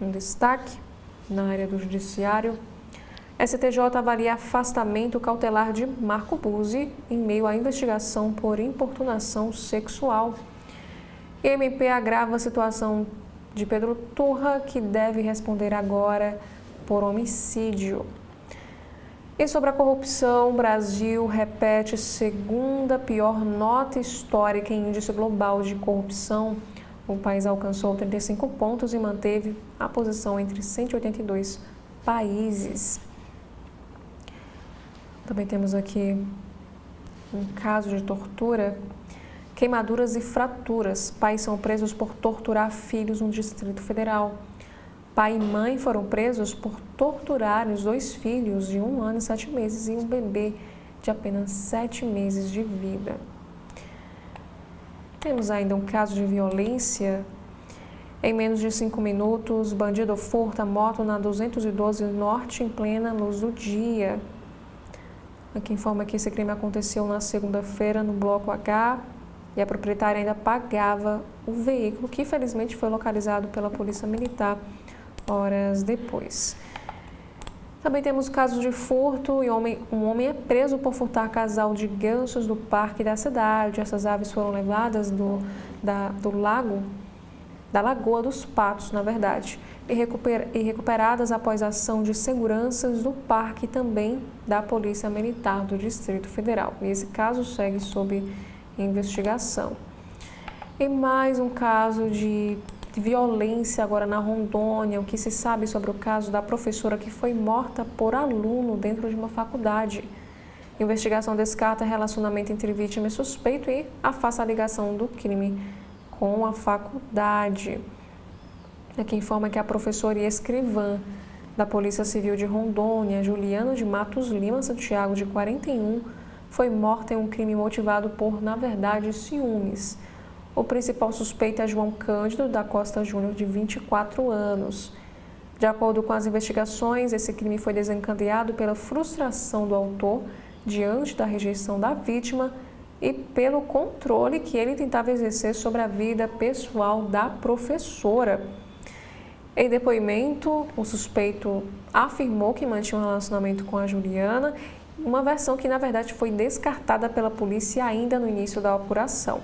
um destaque na área do judiciário. STJ avalia afastamento cautelar de Marco Buzzi em meio à investigação por importunação sexual. MP agrava a situação de Pedro Turra, que deve responder agora por homicídio. E sobre a corrupção, o Brasil repete segunda pior nota histórica em índice global de corrupção. O país alcançou 35 pontos e manteve a posição entre 182 países. Também temos aqui um caso de tortura. Queimaduras e fraturas. Pais são presos por torturar filhos no Distrito Federal. Pai e mãe foram presos por torturar os 2 filhos de 1 ano e 7 meses e um bebê de apenas 7 meses de vida. Temos ainda um caso de violência. Em menos de 5 minutos, bandido furta moto na 212 Norte em plena luz do dia. Aqui informa que esse crime aconteceu na segunda-feira no Bloco H e a proprietária ainda pagava o veículo, que felizmente foi localizado pela Polícia Militar horas depois. Também temos casos de furto e um homem é preso por furtar casal de gansos do parque da cidade. Essas aves foram levadas da Lagoa dos Patos, na verdade, e recuperadas após a ação de seguranças do parque e também da Polícia Militar do Distrito Federal. E esse caso segue sob investigação. E mais um caso de violência agora na Rondônia. O que se sabe sobre o caso da professora que foi morta por aluno dentro de uma faculdade. A investigação descarta relacionamento entre vítima e suspeito e afasta a ligação do crime com a faculdade. Aqui informa que a professora e escrivã da Polícia Civil de Rondônia, Juliana de Matos Lima Santiago, de 41, foi morta em um crime motivado por, na verdade, ciúmes. O principal suspeito é João Cândido da Costa Júnior, de 24 anos. De acordo com as investigações, esse crime foi desencadeado pela frustração do autor diante da rejeição da vítima e pelo controle que ele tentava exercer sobre a vida pessoal da professora. Em depoimento, o suspeito afirmou que mantinha um relacionamento com a Juliana, uma versão que, na verdade, foi descartada pela polícia ainda no início da apuração.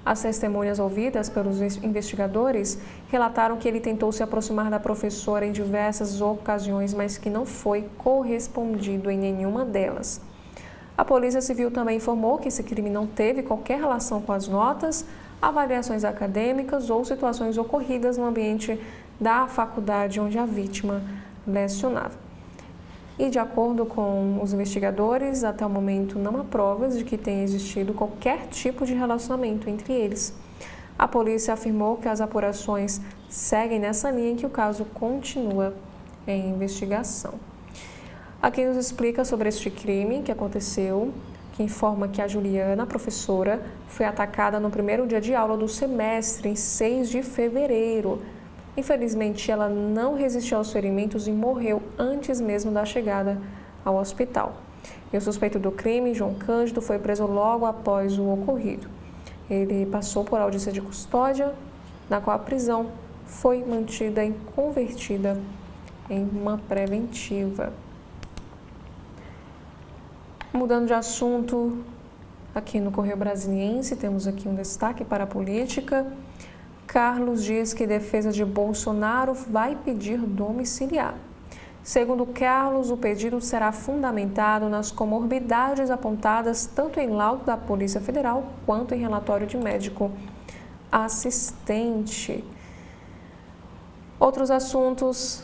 As testemunhas ouvidas pelos investigadores relataram que ele tentou se aproximar da professora em diversas ocasiões, mas que não foi correspondido em nenhuma delas. A Polícia Civil também informou que esse crime não teve qualquer relação com as notas, avaliações acadêmicas ou situações ocorridas no ambiente da faculdade onde a vítima lecionava. E, de acordo com os investigadores, até o momento não há provas de que tenha existido qualquer tipo de relacionamento entre eles. A polícia afirmou que as apurações seguem nessa linha e que o caso continua em investigação. Aqui nos explica sobre este crime que aconteceu, que informa que a Juliana, a professora, foi atacada no primeiro dia de aula do semestre, em 6 de fevereiro. Infelizmente, ela não resistiu aos ferimentos e morreu antes mesmo da chegada ao hospital. E o suspeito do crime, João Cândido, foi preso logo após o ocorrido. Ele passou por audiência de custódia, na qual a prisão foi mantida e convertida em uma preventiva. Mudando de assunto, aqui no Correio Brasiliense, temos aqui um destaque para a política. Carlos diz que defesa de Bolsonaro vai pedir domiciliar. Segundo Carlos, o pedido será fundamentado nas comorbidades apontadas tanto em laudo da Polícia Federal quanto em relatório de médico assistente. Outros assuntos: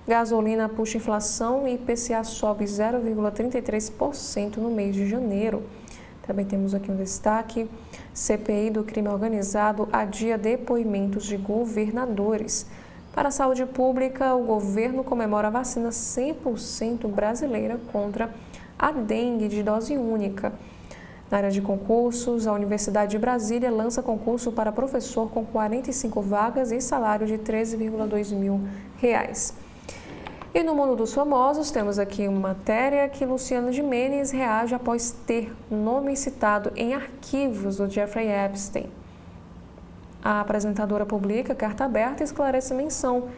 gasolina puxa inflação e IPCA sobe 0,33% no mês de janeiro. Também temos aqui um destaque: CPI do crime organizado adia depoimentos de governadores. Para a saúde pública, o governo comemora a vacina 100% brasileira contra a dengue de dose única. Na área de concursos, a Universidade de Brasília lança concurso para professor com 45 vagas e salário de R$ 13,2 mil. E no mundo dos famosos, temos aqui uma matéria que Luciano Gimenez reage após ter nome citado em arquivos do Jeffrey Epstein. A apresentadora publica carta aberta e esclarece menção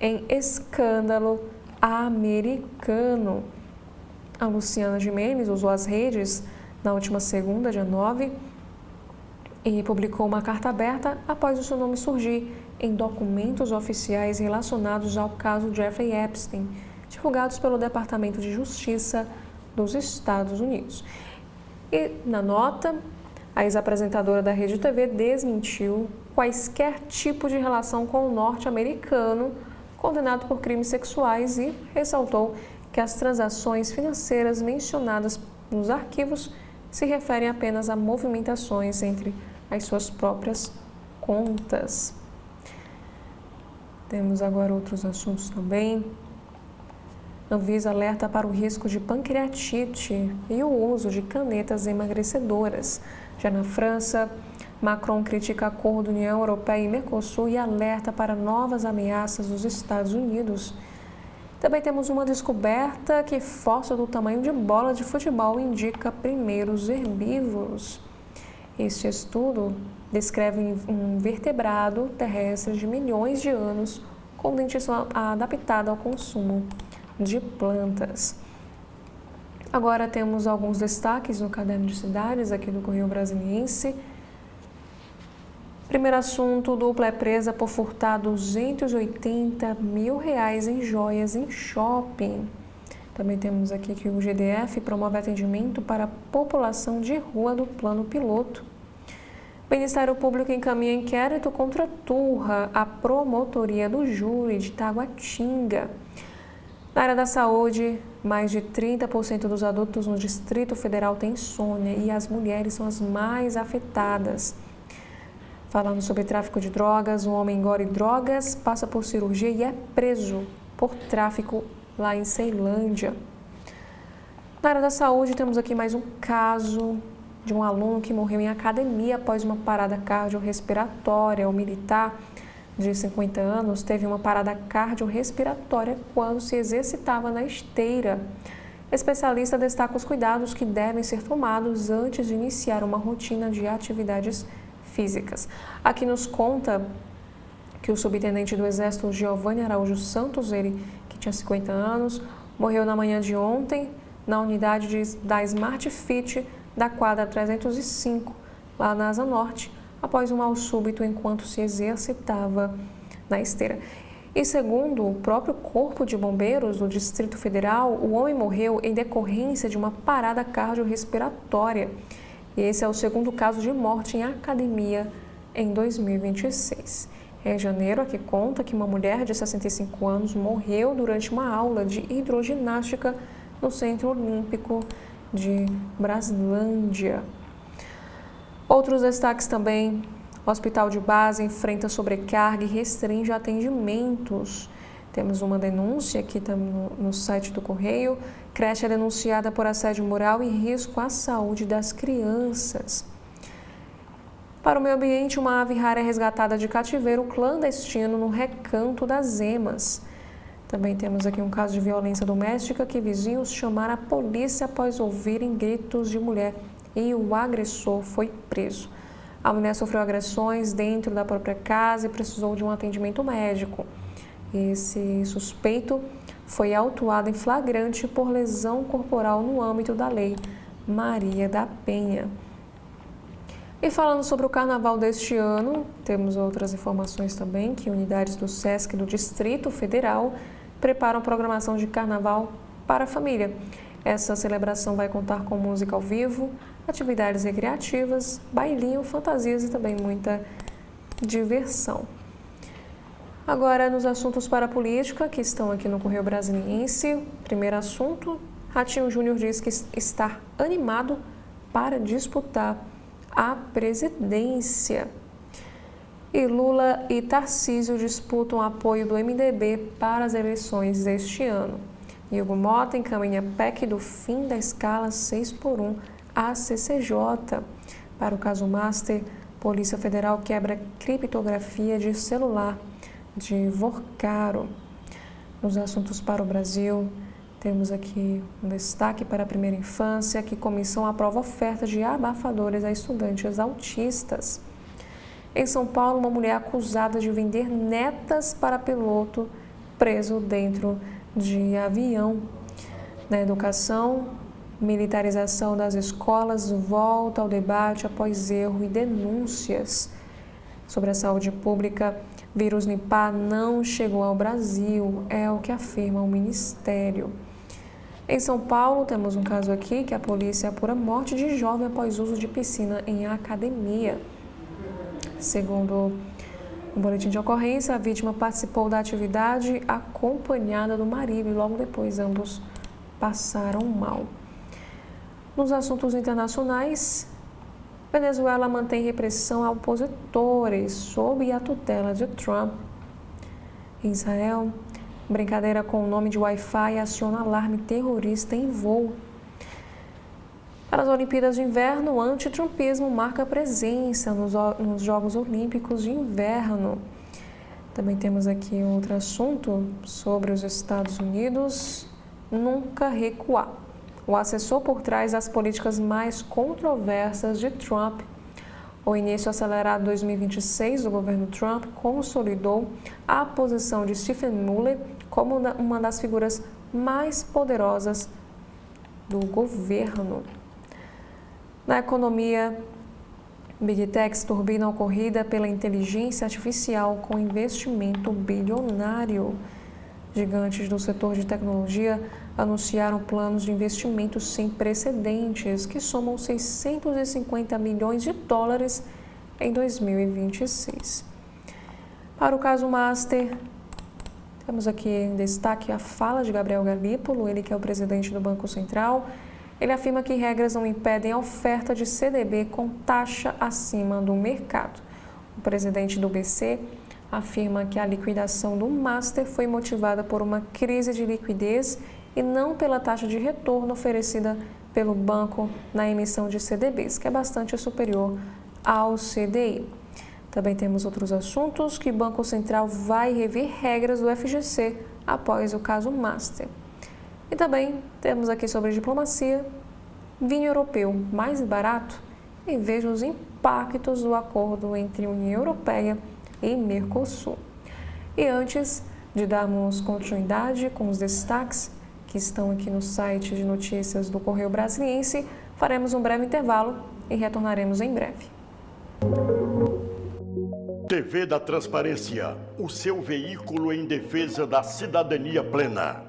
em escândalo americano. A Luciana Gimenez usou as redes na última segunda, dia 9, e publicou uma carta aberta após o seu nome surgir em documentos oficiais relacionados ao caso Jeffrey Epstein, divulgados pelo Departamento de Justiça dos Estados Unidos. E, na nota, a ex-apresentadora da Rede TV desmentiu quaisquer tipo de relação com o norte-americano condenado por crimes sexuais e ressaltou que as transações financeiras mencionadas nos arquivos se referem apenas a movimentações entre as suas próprias contas. Temos agora outros assuntos também. Anvisa alerta para o risco de pancreatite e o uso de canetas emagrecedoras. Já na França, Macron critica acordo União Europeia e Mercosul e alerta para novas ameaças dos Estados Unidos. Também temos uma descoberta que fóssil do tamanho de bola de futebol indica primeiros herbívoros. Este estudo descreve um vertebrado terrestre de milhões de anos com dentição adaptada ao consumo de plantas. Agora temos alguns destaques no caderno de cidades aqui do Correio Brasiliense. Primeiro assunto: dupla é presa por furtar R$280 mil em joias em shopping. Também temos aqui que o GDF promove atendimento para a população de rua do plano piloto. O Ministério Público encaminha inquérito contra Turra, a promotoria do júri de Taguatinga. Na área da saúde, mais de 30% dos adultos no Distrito Federal têm insônia e as mulheres são as mais afetadas. Falando sobre tráfico de drogas, um homem engole drogas, passa por cirurgia e é preso por tráfico lá em Ceilândia. Na área da saúde, temos aqui mais um caso de um aluno que morreu em academia após uma parada cardiorrespiratória. O militar de 50 anos teve uma parada cardiorrespiratória quando se exercitava na esteira. especialista destaca os cuidados que devem ser tomados antes de iniciar uma rotina de atividades físicas. Aqui nos conta que o subtenente do Exército, Giovanni Araújo Santos, ele que tinha 50 anos, morreu na manhã de ontem na unidade da Smart Fit da quadra 305, lá na Asa Norte, após um mal súbito enquanto se exercitava na esteira. E segundo o próprio Corpo de Bombeiros do Distrito Federal, o homem morreu em decorrência de uma parada cardiorrespiratória. E esse é o segundo caso de morte em academia em 2026. Em janeiro, aqui conta que uma mulher de 65 anos morreu durante uma aula de hidroginástica no Centro Olímpico de Braslândia. Outros destaques também: o Hospital de Base enfrenta sobrecarga e restringe atendimentos. Temos uma denúncia aqui no site do Correio. Creche é denunciada por assédio moral e risco à saúde das crianças. Para o meio ambiente, uma ave rara é resgatada de cativeiro clandestino no Recanto das Emas. Também temos aqui um caso de violência doméstica que vizinhos chamaram a polícia após ouvirem gritos de mulher e o agressor foi preso. A mulher sofreu agressões dentro da própria casa e precisou de um atendimento médico. Esse suspeito foi autuado em flagrante por lesão corporal no âmbito da Lei Maria da Penha. E falando sobre o carnaval deste ano, temos outras informações também, que unidades do SESC do Distrito Federal preparam programação de carnaval para a família. Essa celebração vai contar com música ao vivo, atividades recreativas, bailinho, fantasias e também muita diversão. Agora, nos assuntos para a política, que estão aqui no Correio Brasiliense. Primeiro assunto: Ratinho Júnior diz que está animado para disputar a presidência. E Lula e Tarcísio disputam apoio do MDB para as eleições deste ano. Hugo Mota encaminha PEC do fim da escala 6x1 à CCJ. Para o caso Master, Polícia Federal quebra criptografia de celular de Vorcaro. Nos assuntos para o Brasil, temos aqui um destaque para a primeira infância, que comissão aprova oferta de abafadores a estudantes autistas. Em São Paulo, uma mulher acusada de vender netas para piloto preso dentro de avião. Na educação, militarização das escolas volta ao debate após erro e denúncias. Sobre a saúde pública, vírus Nipah não chegou ao Brasil, é o que afirma o Ministério. Em São Paulo, temos um caso aqui que a polícia apura morte de jovem após uso de piscina em academia. Segundo o boletim de ocorrência, a vítima participou da atividade acompanhada do marido e logo depois ambos passaram mal. Nos assuntos internacionais, Venezuela mantém repressão a opositores sob a tutela de Trump. Em Israel, brincadeira com o nome de Wi-Fi aciona alarme terrorista em voo. Para as Olimpíadas de Inverno, o antitrumpismo marca presença nos Jogos Olímpicos de Inverno. Também temos aqui outro assunto sobre os Estados Unidos: nunca recuar. O assessor por trás das políticas mais controversas de Trump. O início acelerado de 2026 do governo Trump consolidou a posição de Stephen Miller como uma das figuras mais poderosas do governo. Na economia, Big Techs turbinam a corrida pela inteligência artificial com investimento bilionário. Gigantes do setor de tecnologia anunciaram planos de investimento sem precedentes, que somam 650 milhões de dólares em 2026. Para o caso Master, temos aqui em destaque a fala de Gabriel Galípolo, ele que é o presidente do Banco Central. Ele afirma que regras não impedem a oferta de CDB com taxa acima do mercado. O presidente do BC afirma que a liquidação do Master foi motivada por uma crise de liquidez e não pela taxa de retorno oferecida pelo banco na emissão de CDBs, que é bastante superior ao CDI. Também temos outros assuntos, que o Banco Central vai rever regras do FGC após o caso Master. E também temos aqui sobre diplomacia, vinho europeu mais barato e veja os impactos do acordo entre União Europeia e Mercosul. E antes de darmos continuidade com os destaques que estão aqui no site de notícias do Correio Brasiliense, faremos um breve intervalo e retornaremos em breve. TV da Transparência, o seu veículo em defesa da cidadania plena.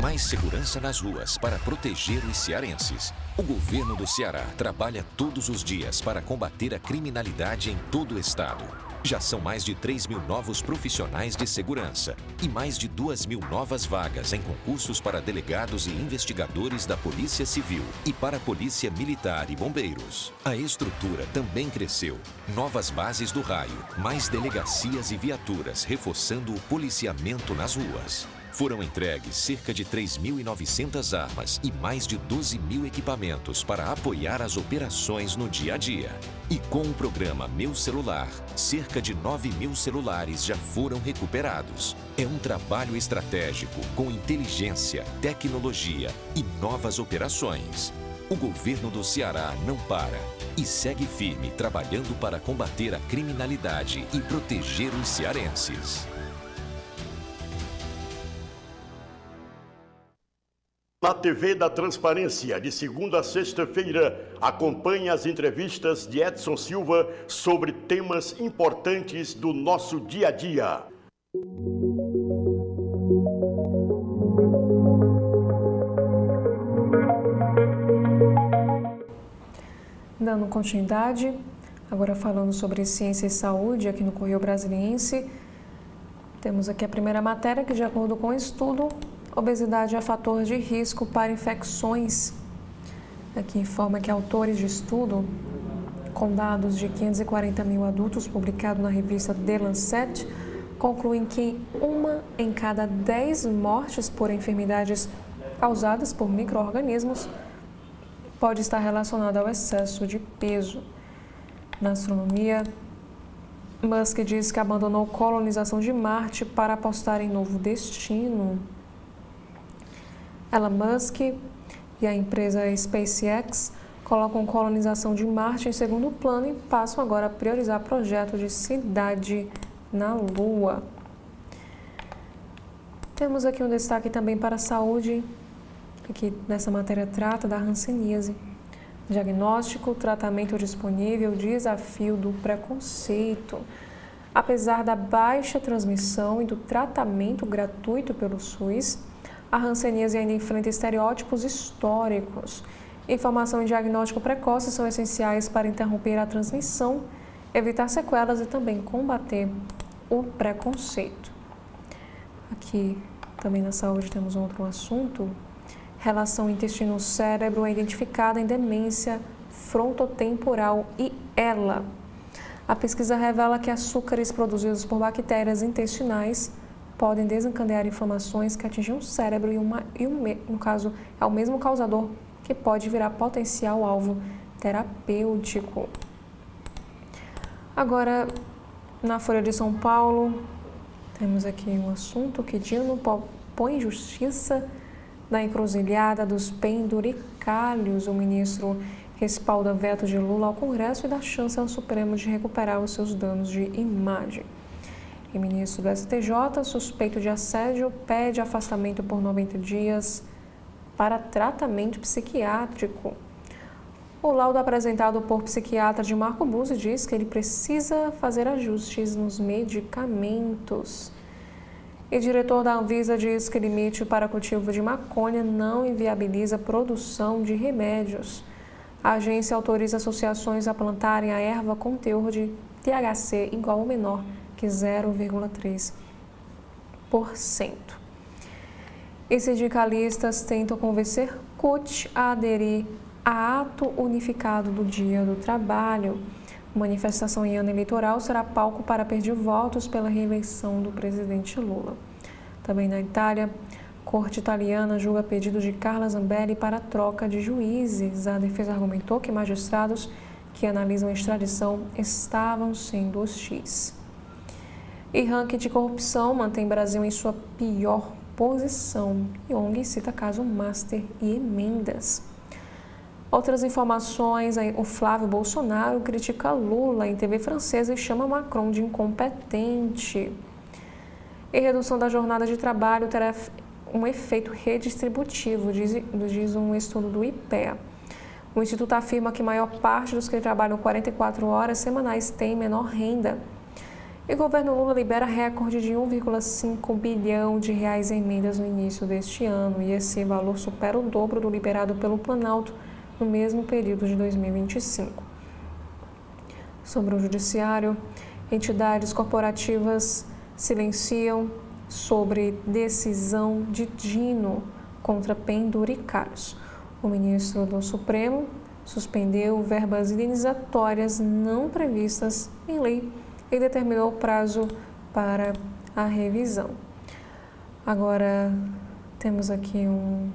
Mais segurança nas ruas para proteger os cearenses. O governo do Ceará trabalha todos os dias para combater a criminalidade em todo o estado. Já são mais de 3.000 novos profissionais de segurança e mais de 2.000 novas vagas em concursos para delegados e investigadores da Polícia Civil e para a Polícia Militar e Bombeiros. A estrutura também cresceu. Novas bases do raio, mais delegacias e viaturas reforçando o policiamento nas ruas. Foram entregues cerca de 3.900 armas e mais de 12.000 equipamentos para apoiar as operações no dia a dia. E com o programa Meu Celular, cerca de 9.000 celulares já foram recuperados. É um trabalho estratégico com inteligência, tecnologia e novas operações. O governo do Ceará não para e segue firme trabalhando para combater a criminalidade e proteger os cearenses. Na TV da Transparência, de segunda a sexta-feira, acompanhe as entrevistas de Edson Silva sobre temas importantes do nosso dia a dia. Dando continuidade, agora falando sobre ciência e saúde aqui no Correio Brasiliense, temos aqui a primeira matéria que, de acordo com o estudo, obesidade é fator de risco para infecções. Aqui informa que autores de estudo, com dados de 540.000 adultos publicado na revista The Lancet, concluem que 1 em cada 10 mortes por enfermidades causadas por micro-organismos pode estar relacionada ao excesso de peso. Na astronomia, Musk diz que abandonou colonização de Marte para apostar em novo destino. Elon Musk e a empresa SpaceX colocam colonização de Marte em segundo plano e passam agora a priorizar projeto de cidade na Lua. Temos aqui um destaque também para a saúde, que nessa matéria trata da hanseníase. Diagnóstico, tratamento disponível, desafio do preconceito. Apesar da baixa transmissão e do tratamento gratuito pelo SUS, a hanseníase ainda enfrenta estereótipos históricos. Informação e diagnóstico precoce são essenciais para interromper a transmissão, evitar sequelas e também combater o preconceito. Aqui também na saúde temos outro assunto. Relação intestino-cérebro é identificada em demência frontotemporal e ELA. A pesquisa revela que açúcares produzidos por bactérias intestinais podem desencadear inflamações que atingem o cérebro no caso, é o mesmo causador que pode virar potencial alvo terapêutico. Agora, na Folha de São Paulo, temos aqui um assunto que Dino põe justiça na encruzilhada dos penduricalhos. O ministro respalda veto de Lula ao Congresso e dá chance ao Supremo de recuperar os seus danos de imagem. E o ministro do STJ, suspeito de assédio, pede afastamento por 90 dias para tratamento psiquiátrico. O laudo apresentado por psiquiatra de Marco Buzzi diz que ele precisa fazer ajustes nos medicamentos. E o diretor da Anvisa diz que limite para cultivo de maconha não inviabiliza a produção de remédios. A agência autoriza associações a plantarem a erva com teor de THC igual ou menor que 0,3%. E sindicalistas tentam convencer CUT a aderir a ato unificado do Dia do Trabalho. Manifestação em ano eleitoral será palco para pedir votos pela reeleição do presidente Lula. Também na Itália, corte italiana julga pedido de Carla Zambelli para troca de juízes. A defesa argumentou que magistrados que analisam a extradição estavam sendo hostis. E ranking de corrupção mantém Brasil em sua pior posição. Young cita caso Master e emendas. Outras informações, o Flávio Bolsonaro critica Lula em TV francesa e chama Macron de incompetente. E redução da jornada de trabalho terá um efeito redistributivo, diz um estudo do IPEA. O Instituto afirma que a maior parte dos que trabalham 44 horas semanais tem menor renda. E o governo Lula libera recorde de 1,5 bilhão de reais em emendas no início deste ano. E esse valor supera o dobro do liberado pelo Planalto no mesmo período de 2025. Sobre o judiciário, entidades corporativas silenciam sobre decisão de Dino contra penduricários. O ministro do Supremo suspendeu verbas indenizatórias não previstas em lei e determinou prazo para a revisão. Agora, temos aqui um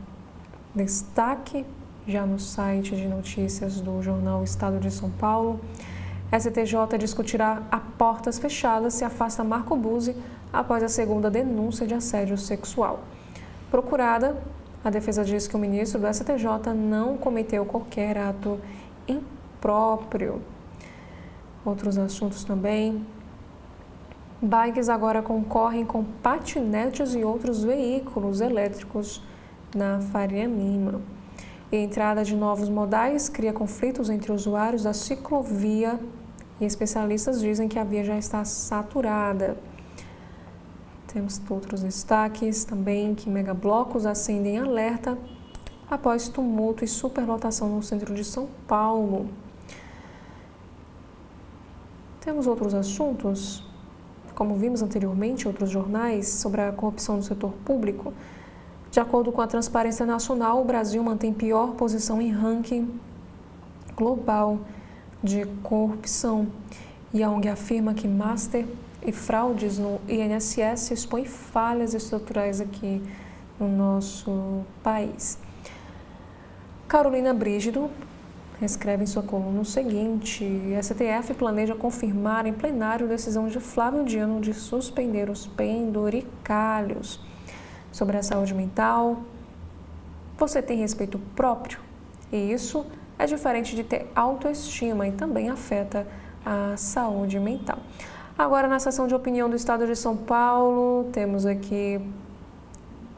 destaque já no site de notícias do jornal Estado de São Paulo. STJ discutirá a portas fechadas se afasta Marco Buzzi após a segunda denúncia de assédio sexual. Procurada, a defesa diz que o ministro do STJ não cometeu qualquer ato impróprio. Outros assuntos também. Bikes agora concorrem com patinetes e outros veículos elétricos na Faria Lima. E a entrada de novos modais cria conflitos entre usuários da ciclovia e especialistas dizem que a via já está saturada. Temos outros destaques também que megablocos acendem alerta após tumulto e superlotação no centro de São Paulo. Temos outros assuntos, como vimos anteriormente em outros jornais, sobre a corrupção no setor público. De acordo com a Transparência Nacional, o Brasil mantém pior posição em ranking global de corrupção. E a ONG afirma que Master e fraudes no INSS expõem falhas estruturais aqui no nosso país. Carolina Brígido escreve em sua coluna o seguinte: STF planeja confirmar em plenário decisão de Flávio Dino de suspender os penduricalhos. Sobre a saúde mental, você tem respeito próprio? E isso é diferente de ter autoestima e também afeta a saúde mental. Agora, na seção de opinião do Estado de São Paulo, temos aqui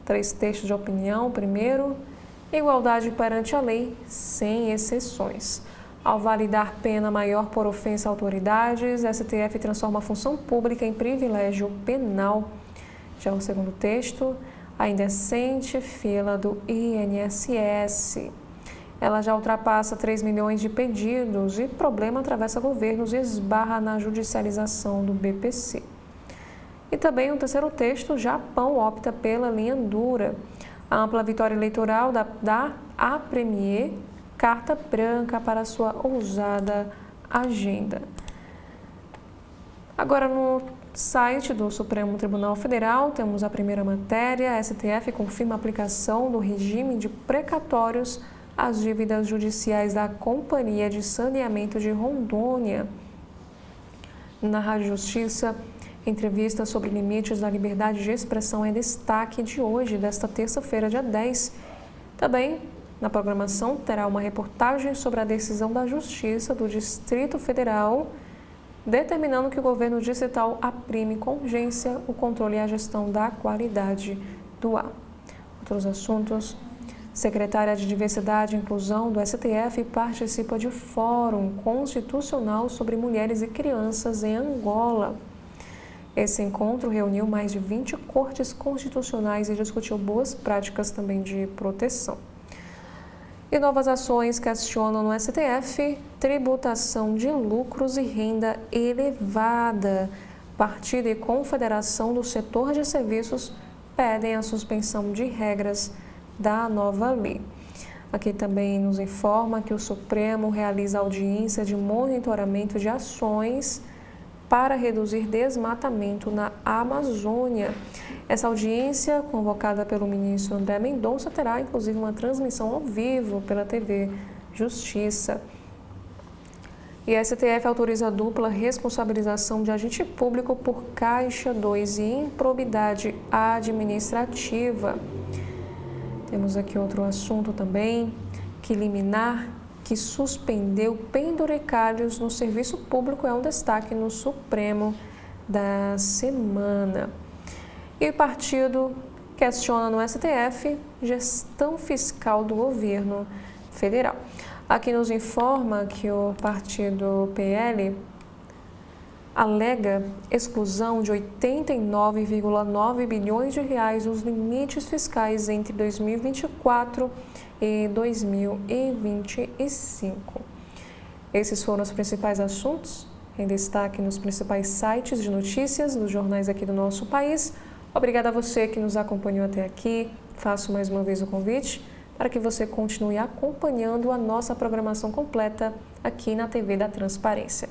3 textos de opinião. Primeiro, igualdade perante a lei, sem exceções. Ao validar pena maior por ofensa a autoridades, STF transforma a função pública em privilégio penal. Já o segundo texto, a indecente fila do INSS. Ela já ultrapassa 3 milhões de pedidos e problema atravessa governos e esbarra na judicialização do BPC. E também o terceiro texto, Japão opta pela linha dura. A ampla vitória eleitoral da Premier, carta branca para sua ousada agenda. Agora no site do Supremo Tribunal Federal temos a primeira matéria: a STF confirma a aplicação do regime de precatórios às dívidas judiciais da Companhia de Saneamento de Rondônia. Na Rádio Justiça, entrevista sobre limites da liberdade de expressão é destaque de hoje, desta terça-feira, dia 10. Também, na programação, terá uma reportagem sobre a decisão da Justiça do Distrito Federal, determinando que o governo distrital aprime com urgência o controle e a gestão da qualidade do ar. Outros assuntos: secretária de Diversidade e Inclusão do STF participa de Fórum Constitucional sobre Mulheres e Crianças em Angola. Esse encontro reuniu mais de 20 cortes constitucionais e discutiu boas práticas também de proteção. E novas ações questionam no STF tributação de lucros e renda elevada. Partido e Confederação do Setor de Serviços pedem a suspensão de regras da nova lei. Aqui também nos informa que o Supremo realiza audiência de monitoramento de ações para reduzir desmatamento na Amazônia. Essa audiência, convocada pelo ministro André Mendonça, terá inclusive uma transmissão ao vivo pela TV Justiça. E a STF autoriza a dupla responsabilização de agente público por Caixa 2 e improbidade administrativa. Temos aqui outro assunto também, que liminar que suspendeu penduricalhos no serviço público é um destaque no Supremo da semana. E o partido questiona no STF gestão fiscal do governo federal. Aqui nos informa que o partido PL alega exclusão de 89,9 bilhões de reais nos limites fiscais entre 2024 e 2025. Esses foram os principais assuntos em destaque nos principais sites de notícias dos jornais aqui do nosso país. Obrigada a você que nos acompanhou até aqui. Faço mais uma vez o convite para que você continue acompanhando a nossa programação completa aqui na TV da Transparência.